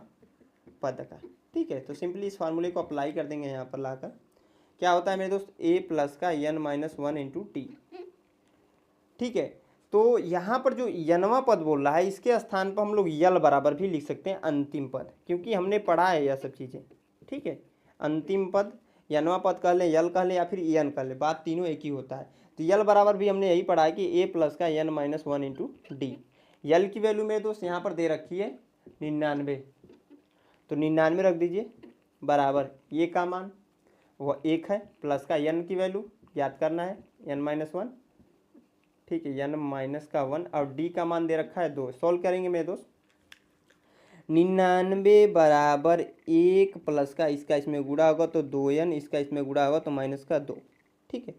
पद का, ठीक है। तो सिंपली इस फार्मूले को अप्लाई कर देंगे यहाँ पर लाकर। क्या होता है मेरे दोस्त, a प्लस का n-1 इंटू टी, ठीक है। तो यहाँ पर जो n वां पद बोल रहा है, इसके स्थान पर हम लोग यल बराबर भी लिख सकते हैं अंतिम पद, क्योंकि हमने पढ़ा है यह सब चीज़ें, ठीक है। अंतिम पद n वां पद कह लें, यल कह लें या फिर n कह लें, बात तीनों एक ही होता है। तो यल बराबर भी हमने यही पढ़ा है कि a प्लस का n-1 इंटू डी। यल की वैल्यू मेरे दोस्त यहाँ पर दे रखी है 99, तो 99 रख दीजिए बराबर ये का मान वह 1 है, प्लस का n की वैल्यू याद करना है n-1, ठीक है, n-1 और d का मान दे रखा है 2। सॉल्व करेंगे मेरे दोस्त, 99 बराबर 1 प्लस का इसका इसमें गुणा होगा तो 2n, इसका इसमें गुणा होगा तो माइनस का 2, ठीक है।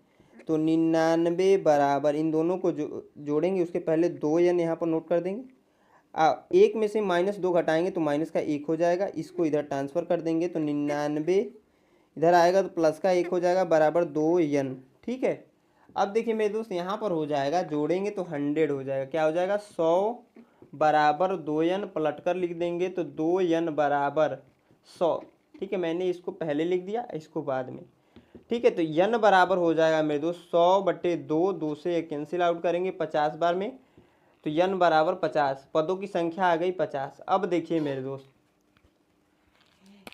तो 99 बराबर इन दोनों को जोड़ेंगे, उसके पहले 2n यहाँ पर नोट कर देंगे। एक में से -2 घटाएंगे तो माइनस का 1 हो जाएगा, इसको इधर ट्रांसफ़र कर देंगे तो 99 इधर आएगा तो प्लस का 1 हो जाएगा बराबर 2n, ठीक है। अब देखिए मेरे दोस्त, यहाँ पर हो जाएगा, जोड़ेंगे तो 100 हो जाएगा। क्या हो जाएगा, 100 बराबर 2n पलट कर लिख देंगे तो 2n बराबर 100, ठीक है। मैंने इसको पहले लिख दिया, इसको बाद में, ठीक है। तो n बराबर हो जाएगा मेरे दोस्त 100/2, 2 से कैंसिल आउट करेंगे 50 बार में, तो n बराबर 50, पदों की संख्या आ गई 50। अब देखिए मेरे दोस्त,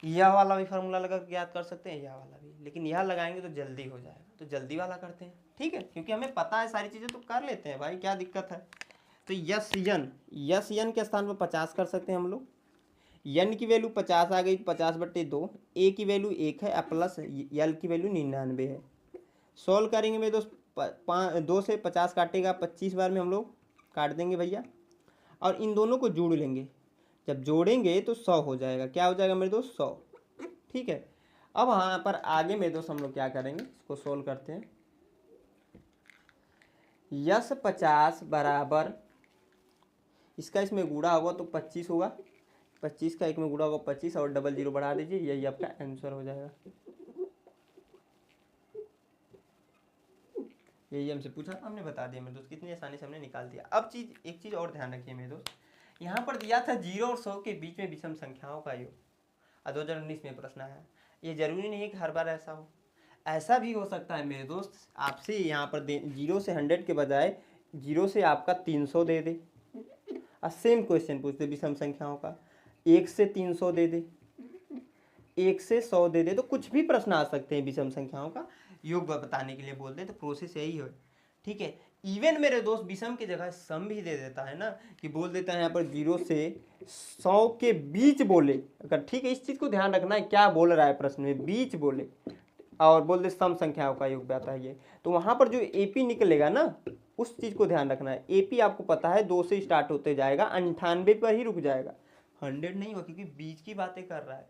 यह वाला भी फार्मूला लगा के याद कर सकते हैं, यह वाला भी, लेकिन यह लगाएंगे तो जल्दी हो जाएगा, तो जल्दी वाला करते हैं, ठीक है, क्योंकि हमें पता है सारी चीज़ें तो कर लेते हैं भाई, क्या दिक्कत है। तो यस यन के स्थान पर 50 कर सकते हैं हम लोग। n की वैल्यू 50 आ गई, 50/2, a की वैल्यू 1 है, प्लस यल की वैल्यू 99 है। सॉल्व करेंगे मेरे दोस्त, 2 से 50 काटेगा 25 बार में हम लोग काट देंगे भैया, और इन दोनों को जोड़ लेंगे, जब जोड़ेंगे तो 100 हो जाएगा। क्या हो जाएगा मेरे दोस्त, 100, ठीक है। अब यहाँ पर आगे मेरे दोस्त हम लोग क्या करेंगे, इसको सोल्व करते हैं। यस 50 बराबर इसका इसमें गुणा होगा तो 25 होगा, 25 का 1 में गुणा होगा 25 और 00 बढ़ा दीजिए, यही आपका आंसर हो जाएगा। यही हमसे पूछा, हमने बता दिया मेरे दोस्त, कितनी आसानी से हमने निकाल दिया। अब एक चीज़ और ध्यान रखिए मेरे दोस्त, यहाँ पर दिया था 0 और 100 के बीच में विषम संख्याओं का योग, और 2019 में प्रश्न आया। ये जरूरी नहीं है कि हर बार ऐसा हो, ऐसा भी हो सकता है मेरे दोस्त आपसे यहाँ पर 0 से 100 के बजाय 0 से आपका 300 दे दे और सेम क्वेश्चन पूछ दे विषम संख्याओं का, 1 से 300 दे दे, 1 से 100 दे दे, तो कुछ भी प्रश्न आ सकते हैं विषम संख्याओं का योग बताने के लिए बोल दे, तो प्रोसेस यही है। ठीक है, इवन मेरे दोस्त विषम की जगह सम भी दे देता है ना, कि बोल देता है यहाँ पर 0 से 100 के बीच बोले अगर, ठीक है, इस चीज को ध्यान रखना है क्या बोल रहा है प्रश्न में, बीच बोले और बोल दे सम संख्याओं का योग बताइए, तो वहां पर जो एपी निकलेगा ना उस चीज को ध्यान रखना है। एपी आपको पता है 2 से स्टार्ट होते जाएगा, 98 पर ही रुक जाएगा, 100 नहीं हुआ, क्योंकि बीच की बातें कर रहा है,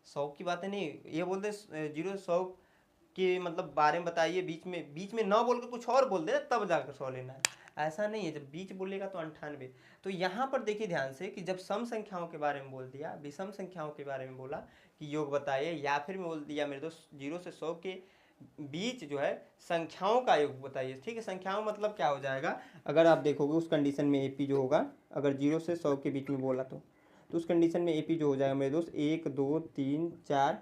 100 की बातें नहीं। ये बोल दे 0 से 100 के मतलब बारे में बताइए, बीच में ना बोल के कुछ और बोल दे तब जाकर 100 लेना है, ऐसा नहीं है। जब बीच बोलेगा तो 98। तो यहाँ पर देखिए ध्यान से कि जब सम संख्याओं के बारे में बोल दिया, विषम संख्याओं के बारे में बोला कि योग बताइए, या फिर बोल दिया मेरे दोस्त 0 से 100 के बीच जो है संख्याओं का योग बताइए। ठीक है, संख्याओं मतलब क्या हो जाएगा, अगर आप देखोगे उस कंडीशन में एपी जो होगा, अगर 0 से 100 के बीच में बोला तो उस कंडीशन में एपी जो हो जाएगा मेरे दोस्त 1 2 3 4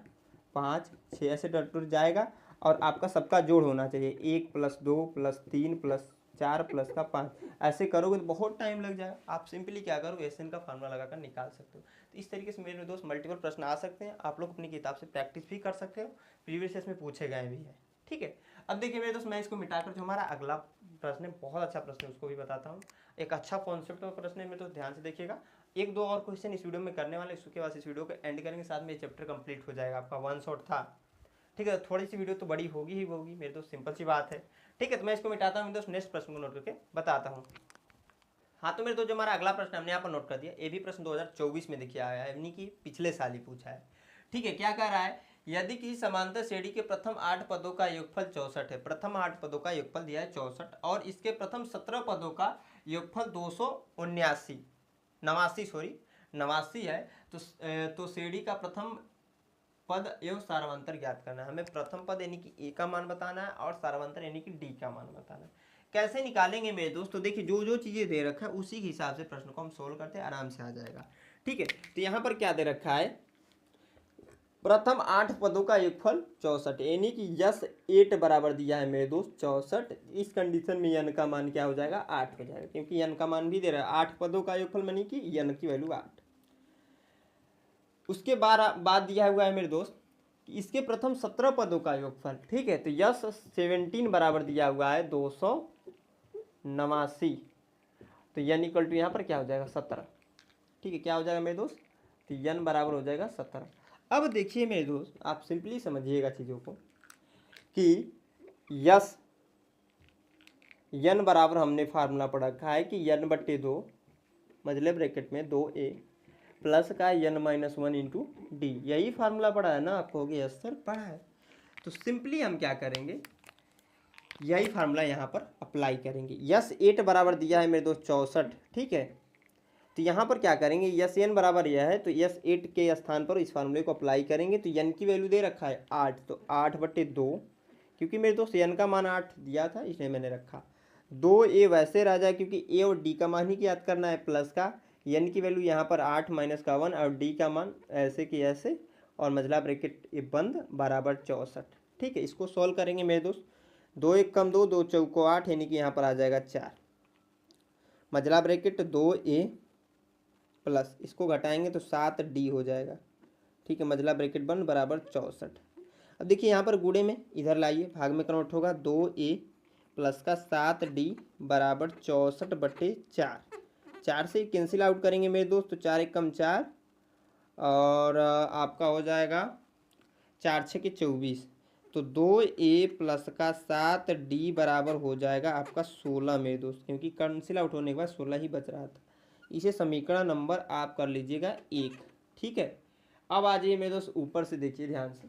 5 6 ऐसे टूट जाएगा, और आपका सबका जोड़ होना चाहिए 1 + 2 + 3 + 4 + का 5। ऐसे करोगे तो बहुत टाइम लग जाएगा, आप सिंपली क्या करोगे एसएन का फार्मूला लगाकर निकाल सकते हो। तो इस तरीके से मेरे दोस्त मल्टीपल प्रश्न आ सकते हैं, आप लोग अपनी किताब से प्रैक्टिस भी कर सकते हो, प्रीवियस ईयर में पूछे गए भी हैं। ठीक है, अब देखिए मेरे दोस्त मैं इसको मिटाकर जो हमारा अगला प्रश्न है, बहुत अच्छा प्रश्न है, उसको भी बताता हूँ। एक अच्छा कॉन्सेप्ट का प्रश्न है मेरे दोस्त, ध्यान से देखिएगा। 1-2 और क्वेश्चन इस वीडियो में करने वाले, उसके बाद इस वीडियो को एंड करेंगे, साथ में ये चैप्टर कंप्लीट हो जाएगा, आपका 1 शॉट था। ठीक है, थोड़ी सी वीडियो तो बड़ी होगी ही होगी मेरे दोस्त, सिंपल सी बात है। ठीक है, तो मैं इसको मिटाता हूँ मेरे दोस्त, नेक्स्ट प्रश्न को नोट करके बताता हूँ। हाँ, तो मेरे दोस्त जो हमारा अगला प्रश्न हमने यहाँ पर नोट कर दिया, ये भी प्रश्न 2024 में देखिए आया है, यानी कि पिछले साल ही पूछा है। ठीक है, क्या कह रहा है, यदि किसी समांतर श्रेणी के प्रथम 8 पदों का योगफल 64 है, प्रथम 8 पदों का योगफल दिया है 64 और इसके प्रथम 17 पदों का योगफल 89 है, तो श्रेणी का प्रथम पद एवं सारवंतर ज्ञात करना है। हमें प्रथम पद यानी कि ए का मान बताना है और सारवंतर यानी कि डी का मान बताना है। कैसे निकालेंगे मेरे दोस्त, तो देखिए जो जो चीजें दे रखा है उसी के हिसाब से प्रश्न को हम सोल्व करते हैं, आराम से आ जाएगा। ठीक है, तो यहाँ पर क्या दे रखा है, प्रथम 8 पदों का योगफल 64, यानी कि यस 8 बराबर दिया है मेरे दोस्त 64। इस कंडीशन में यन का मान क्या हो जाएगा, 8 हो जाएगा, क्योंकि यन का मान भी दे रहा है 8 पदों का योगफल यानी कि यन की वैल्यू 8। उसके बाद दिया हुआ है मेरे दोस्त कि इसके प्रथम 17 पदों का योगफल। ठीक है, तो यस 17 बराबर दिया हुआ है 289, तो यन इक्वल टू यहाँ पर क्या हो जाएगा 17। ठीक है, क्या हो जाएगा मेरे दोस्त, तो यन बराबर हो जाएगा 17। अब देखिए मेरे दोस्त, आप सिंपली समझिएगा चीज़ों को कि यस यन बराबर हमने फार्मूला पढ़ा रखा है कि यन बट्टे 2 मतलब ब्रैकेट में 2a प्लस का n - 1 इंटू डी, यही फार्मूला पढ़ा है ना आपको, यस सर पढ़ा है। तो सिंपली हम क्या करेंगे, यही फार्मूला यहाँ पर अप्लाई करेंगे। यस 8 बराबर दिया है मेरे दोस्त 64। ठीक है, तो यहाँ पर क्या करेंगे, यस n बराबर यह है, तो यस 8 के स्थान पर इस फार्मूले को अप्लाई करेंगे। तो n की वैल्यू दे रखा है 8, तो 8/2, क्योंकि मेरे दोस्त n का मान 8 दिया था इसलिए मैंने रखा। 2a वैसे रह जाए क्योंकि a और d का मान ही याद करना है, प्लस का n की वैल्यू यहाँ पर 8 - का 1 और d का मान ऐसे कि ऐसे, और मजला ब्रैकेट ये बंद बराबर 64। ठीक है, इसको सॉल्व करेंगे मेरे दोस्त, 2 1 कम 2, 2 चौको 8, यानी कि यहाँ पर आ जाएगा 4, मजला ब्रैकेट 2a प्लस इसको घटाएंगे तो 7d हो जाएगा। ठीक है, मजला ब्रैकेट बंद बराबर 64। अब देखिए यहाँ पर गुणे में इधर लाइए, भाग में कन्वर्ट होगा, 2a प्लस का 7d बराबर 64/4। 4 से कैंसिल आउट करेंगे मेरे दोस्त, तो 4 1 कम 4 और आपका हो जाएगा 4 6 के 24, तो 2a प्लस का 7d बराबर हो जाएगा आपका 16 मेरे दोस्त, क्योंकि कैंसिल आउट होने के बाद 16 ही बच रहा था। इसे समीकरण नंबर आप कर लीजिएगा 1। ठीक है, अब आ जाइए मेरे दोस्त ऊपर से देखिए ध्यान से,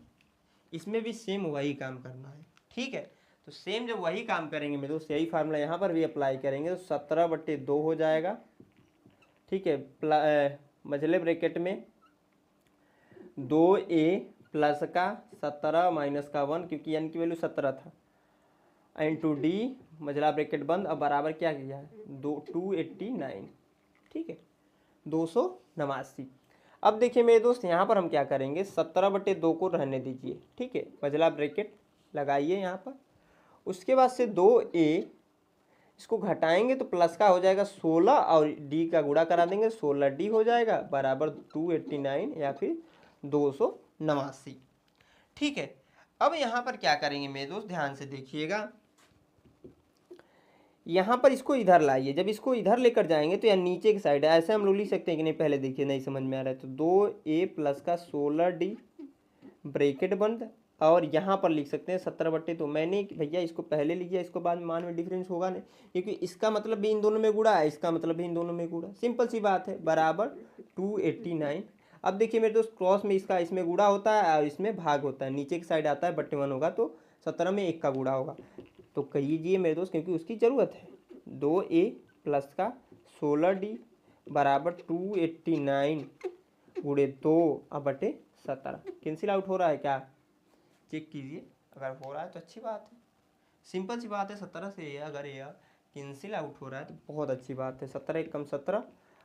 इसमें भी सेम वही काम करना है। ठीक है, तो सेम जब वही काम करेंगे मेरे दोस्त, यही फार्मूला यहाँ पर भी अप्लाई करेंगे, तो 17/2 हो जाएगा। ठीक है, मझले ब्रैकेट में 2a प्लस का 17 माइनस का 1, क्योंकि n की वैल्यू 17 था, इंटू डी मझला ब्रैकेट बंद, अब बराबर क्या किया है 289। ठीक है, 289। अब देखिए मेरे दोस्त यहाँ पर हम क्या करेंगे, 17/2 को रहने दीजिए, ठीक है, बजला ब्रैकेट लगाइए यहाँ पर। उसके बाद से 2a इसको घटाएंगे तो प्लस का हो जाएगा 16 और d का गुणा करा देंगे 16d हो जाएगा बराबर 289 या फिर 289। ठीक है, अब यहाँ पर क्या करेंगे मेरे दोस्त, ध्यान से देखिएगा, यहाँ पर इसको इधर लाइए। जब इसको इधर लेकर जाएंगे तो यहाँ नीचे की साइड है, ऐसे हम लोग लिख सकते हैं कि नहीं, पहले देखिए नहीं समझ में आ रहा है तो 2a प्लस का 16d ब्रैकेट बंद, और यहाँ पर लिख सकते हैं 17/2। मैंने भैया इसको पहले लिख दिया, इसको बाद में मान में डिफरेंस होगा नहीं, क्योंकि इसका मतलब भी इन दोनों में गुणा है, इसका मतलब भी इन दोनों में गुणा, सिंपल सी बात है, बराबर 289। अब देखिए मेरे दोस्त, क्रॉस में इसका इसमें गुणा होता है और इसमें भाग होता है, नीचे की साइड आता है बट्टे 1 होगा तो 17 में 1 का गुणा होगा, तो कहिए मेरे दोस्त, क्योंकि उसकी ज़रूरत है। 2a प्लस का 16d बराबर 289 गुणे 2 अब बटे 17। कैंसिल आउट हो रहा है क्या, चेक कीजिए, अगर हो रहा है तो अच्छी बात है, सिंपल सी बात है। 17 से अगर यह कैंसिल आउट हो रहा है तो बहुत अच्छी बात है। 17 एक कम 17,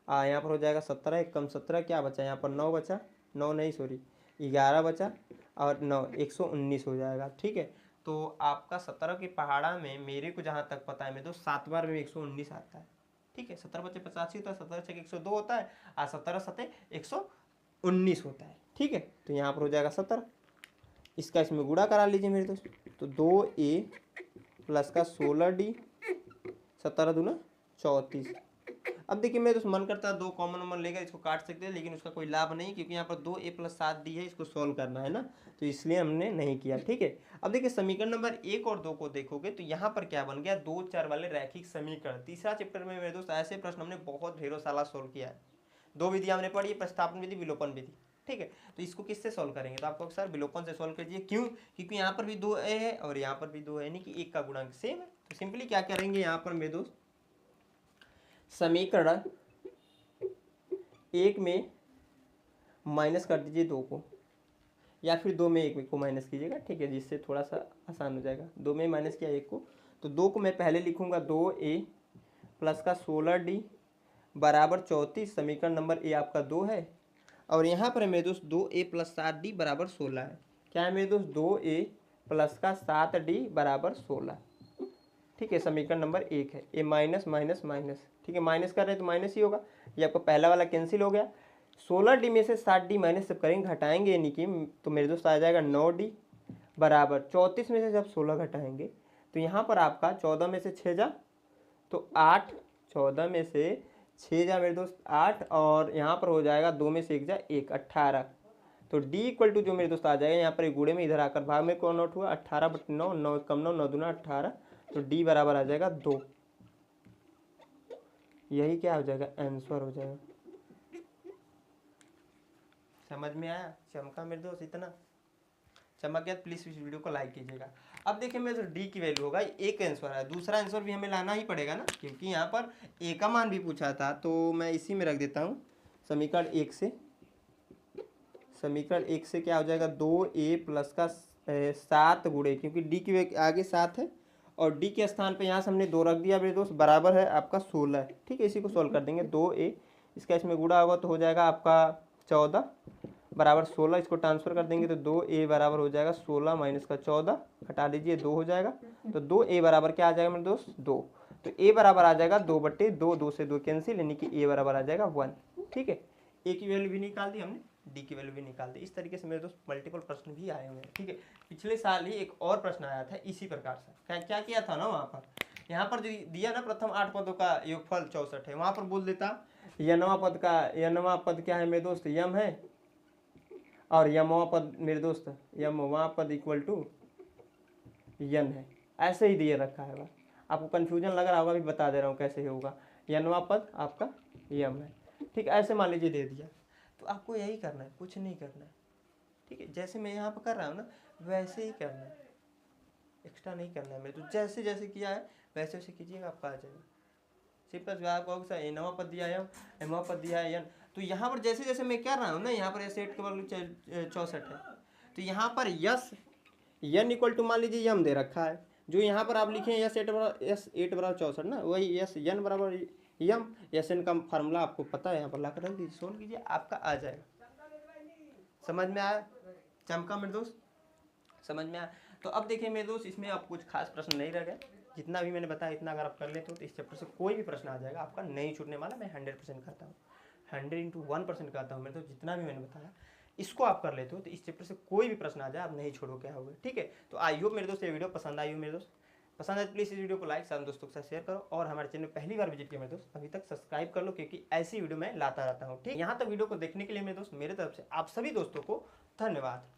यहाँ पर हो जाएगा 17 एक कम 17, क्या बचा यहाँ पर, 9 बचा, 9 नहीं सॉरी 11 बचा और 9 119 हो जाएगा। ठीक है, तो आपका 17 के पहाड़ा में मेरे को जहाँ तक पता है मैं तो 7 बार में 119 आता है। ठीक है, 17 बचे 85 होता है, 17 छः 102 होता है और 17 सते 119 होता है। ठीक है, तो यहाँ पर हो जाएगा 17, इसका इसमें गुणा करा लीजिए मेरे दोस्त, तो 2a प्लस का 16d 17 दूना 34। अब देखिए मेरे दोस्त, मन करता है 2 कॉमन नंबर लेकर इसको काट सकते हैं, लेकिन उसका कोई लाभ नहीं, क्योंकि यहाँ पर 2a प्लस 7d है, इसको सॉल्व करना है ना, तो इसलिए हमने नहीं किया। ठीक है, अब देखिए समीकरण नंबर 1 और 2 को देखोगे तो यहाँ पर क्या बन गया, 2 चर वाले रैखिक समीकरण। तीसरा चैप्टर में मेरे दोस्त ऐसे प्रश्न हमने बहुत ढेरों साला सॉल्व किया है। 2 विधि हमने पढ़ी, प्रतिस्थापन विधि, विलोपन विधि। ठीक है, तो इसको किससे सॉल्व करेंगे, तो आपको सर विलोपन से सॉल्व कीजिए। क्यों, क्योंकि यहाँ पर भी 2a है और यहाँ पर भी 2 है, यानी कि 1 का गुणांक सेम है। तो सिंपली क्या करेंगे यहाँ पर मेरे दोस्त, समीकरण 1 में माइनस कर दीजिए 2 को, या फिर 2 में 1 को माइनस कीजिएगा। ठीक है, जिससे थोड़ा सा आसान हो जाएगा। 2 में माइनस किया 1 को, तो 2 को मैं पहले लिखूंगा 2a प्लस का 16d बराबर 34। समीकरण नंबर ए आपका 2 है, और यहाँ पर मेरे दोस्त 2a प्लस 7d बराबर 16 है। क्या है मेरे दोस्त, 2a प्लस का 7d बराबर 16। ठीक है, समीकरण नंबर 1 है। ए माइनस माइनस माइनस, ठीक है, माइनस कर रहे हैं तो माइनस ही होगा, ये आपका पहला वाला कैंसिल हो गया। 16d में से 7d माइनस जब करेंगे, घटाएंगे यानी कि, तो मेरे दोस्त आ जाएगा 9d बराबर 34 में से जब 16 घटाएंगे तो यहाँ पर आपका 14 में से 6 जा तो 8, 14 में से 6 जा मेरे दोस्त 8, और यहाँ पर हो जाएगा 2 में से 1 जा 1, 18। तो d इक्वल टू जो मेरे दोस्त आ जाएगा यहाँ पर गुणे में इधर आकर भाग में कौन नोट हुआ, 18/9, 9 कम 9, 9 दूना 18, तो d बराबर आ जाएगा 2। यही क्या हो जाएगा, आंसर हो जाएगा। समझ में आया, चमका मेरे दोस्त, इतना चमक गया, प्लीज इस वीडियो को लाइक कीजिएगा। अब देखिए मेरे दोस्त, डी की वैल्यू होगा, एक आंसर है, दूसरा आंसर भी हमें लाना ही पड़ेगा ना, क्योंकि यहाँ पर ए का मान भी पूछा था, तो मैं इसी में रख देता हूँ समीकरण 1 से। समीकरण 1 से क्या हो जाएगा, 2a प्लस का 7 गुणे, क्योंकि डी की आगे 7 है और डी के स्थान पे यहाँ से हमने 2 रख दिया मेरे दोस्त, बराबर है आपका 16। ठीक है, इसी को सॉल्व कर देंगे। 2a इसका इसमें गुणा होगा तो हो जाएगा आपका 14 बराबर 16, इसको ट्रांसफर कर देंगे तो 2a बराबर हो जाएगा 16 माइनस का 14, घटा दीजिए 2 हो जाएगा, तो 2a बराबर क्या आ जाएगा मेरे दोस्त, 2। तो a बराबर आ जाएगा 2/2, 2 से 2 कैंसिल, यानी कि a बराबर आ जाएगा 1। ठीक है, a की वैल्यू भी निकाल दी हमने, डी की वैल्यू भी निकाल दी। इस तरीके से मेरे दोस्त मल्टीपल प्रश्न भी आए हुए हैं। ठीक है, पिछले साल ही एक और प्रश्न आया था इसी प्रकार से। क्या किया था ना, वहाँ पर यहाँ पर जो दिया ना, प्रथम 8 पदों का योगफल 64 है, वहाँ पर बोल देता यनवा पद क्या है मेरे दोस्त, यम है, और यमवा पद मेरे दोस्त यमवा पद इक्वल टू यन है, ऐसे ही दिए रखा है। आपको कन्फ्यूजन लग रहा होगा, भी बता दे रहा हूँ कैसे होगा। यनवा पद आपका यम है, ठीक, ऐसे मान लीजिए दे दिया, तो आपको यही करना है, कुछ नहीं करना है। ठीक है, जैसे मैं यहाँ पर कर रहा हूँ ना, वैसे ही करना है, एक्स्ट्रा नहीं करना है। मैं तो जैसे जैसे किया है वैसे वैसे कीजिएगा, आपका आ जाएगा। सिंपल आपको सर एनवा पद दिया है, एमवा पद दिया है यन, तो यहाँ पर जैसे जैसे मैं कर रहा हूँ ना, यहाँ पर ऐसे 8 के बराबर 64 है, तो यहाँ पर यस यन इक्वल टू मान लीजिए यम दे रखा है, जो यहाँ पर आप लिखे यस 8 बराबर 64 ना, वही यस यन बराबर यम, यस एन का फार्मूला आपको पता है, यहाँ पर ला कर रख दीजिए, सोल्व कीजिए, आपका आ जाएगा। समझ में आया? चमका मेरे दोस्त? समझ में आया? तो अब देखिए मेरे दोस्त, इसमें अब कुछ खास प्रश्न नहीं रह गए। जितना भी मैंने बताया इतना अगर आप कर लेते हो तो इस चैप्टर से कोई भी प्रश्न आ जाएगा, आपका नहीं छूटने वाला। मैं 100% करता हूँ, 100 × 1% कहता हूँ। मेरे तो जितना भी मैंने बताया इसको आप कर लेते हो तो इस चैप्टर से कोई भी प्रश्न आ जाए आप नहीं छोड़ो क्या होगा। ठीक है, तो आई होप मेरे दोस्त ये वीडियो पसंद आई हो। मेरे दोस्त पसंद आए तो प्लीज़ इस वीडियो को लाइक सारे दोस्तों के साथ शेयर करो, और हमारे चैनल पहली बार विजिट किया मेरे दोस्त अभी तक सब्सक्राइब कर लो, क्योंकि ऐसी वीडियो मैं लाता रहता हूँ। ठीक, यहाँ तक वीडियो को देखने के लिए मेरे दोस्त मेरे तरफ से आप सभी दोस्तों को धन्यवाद।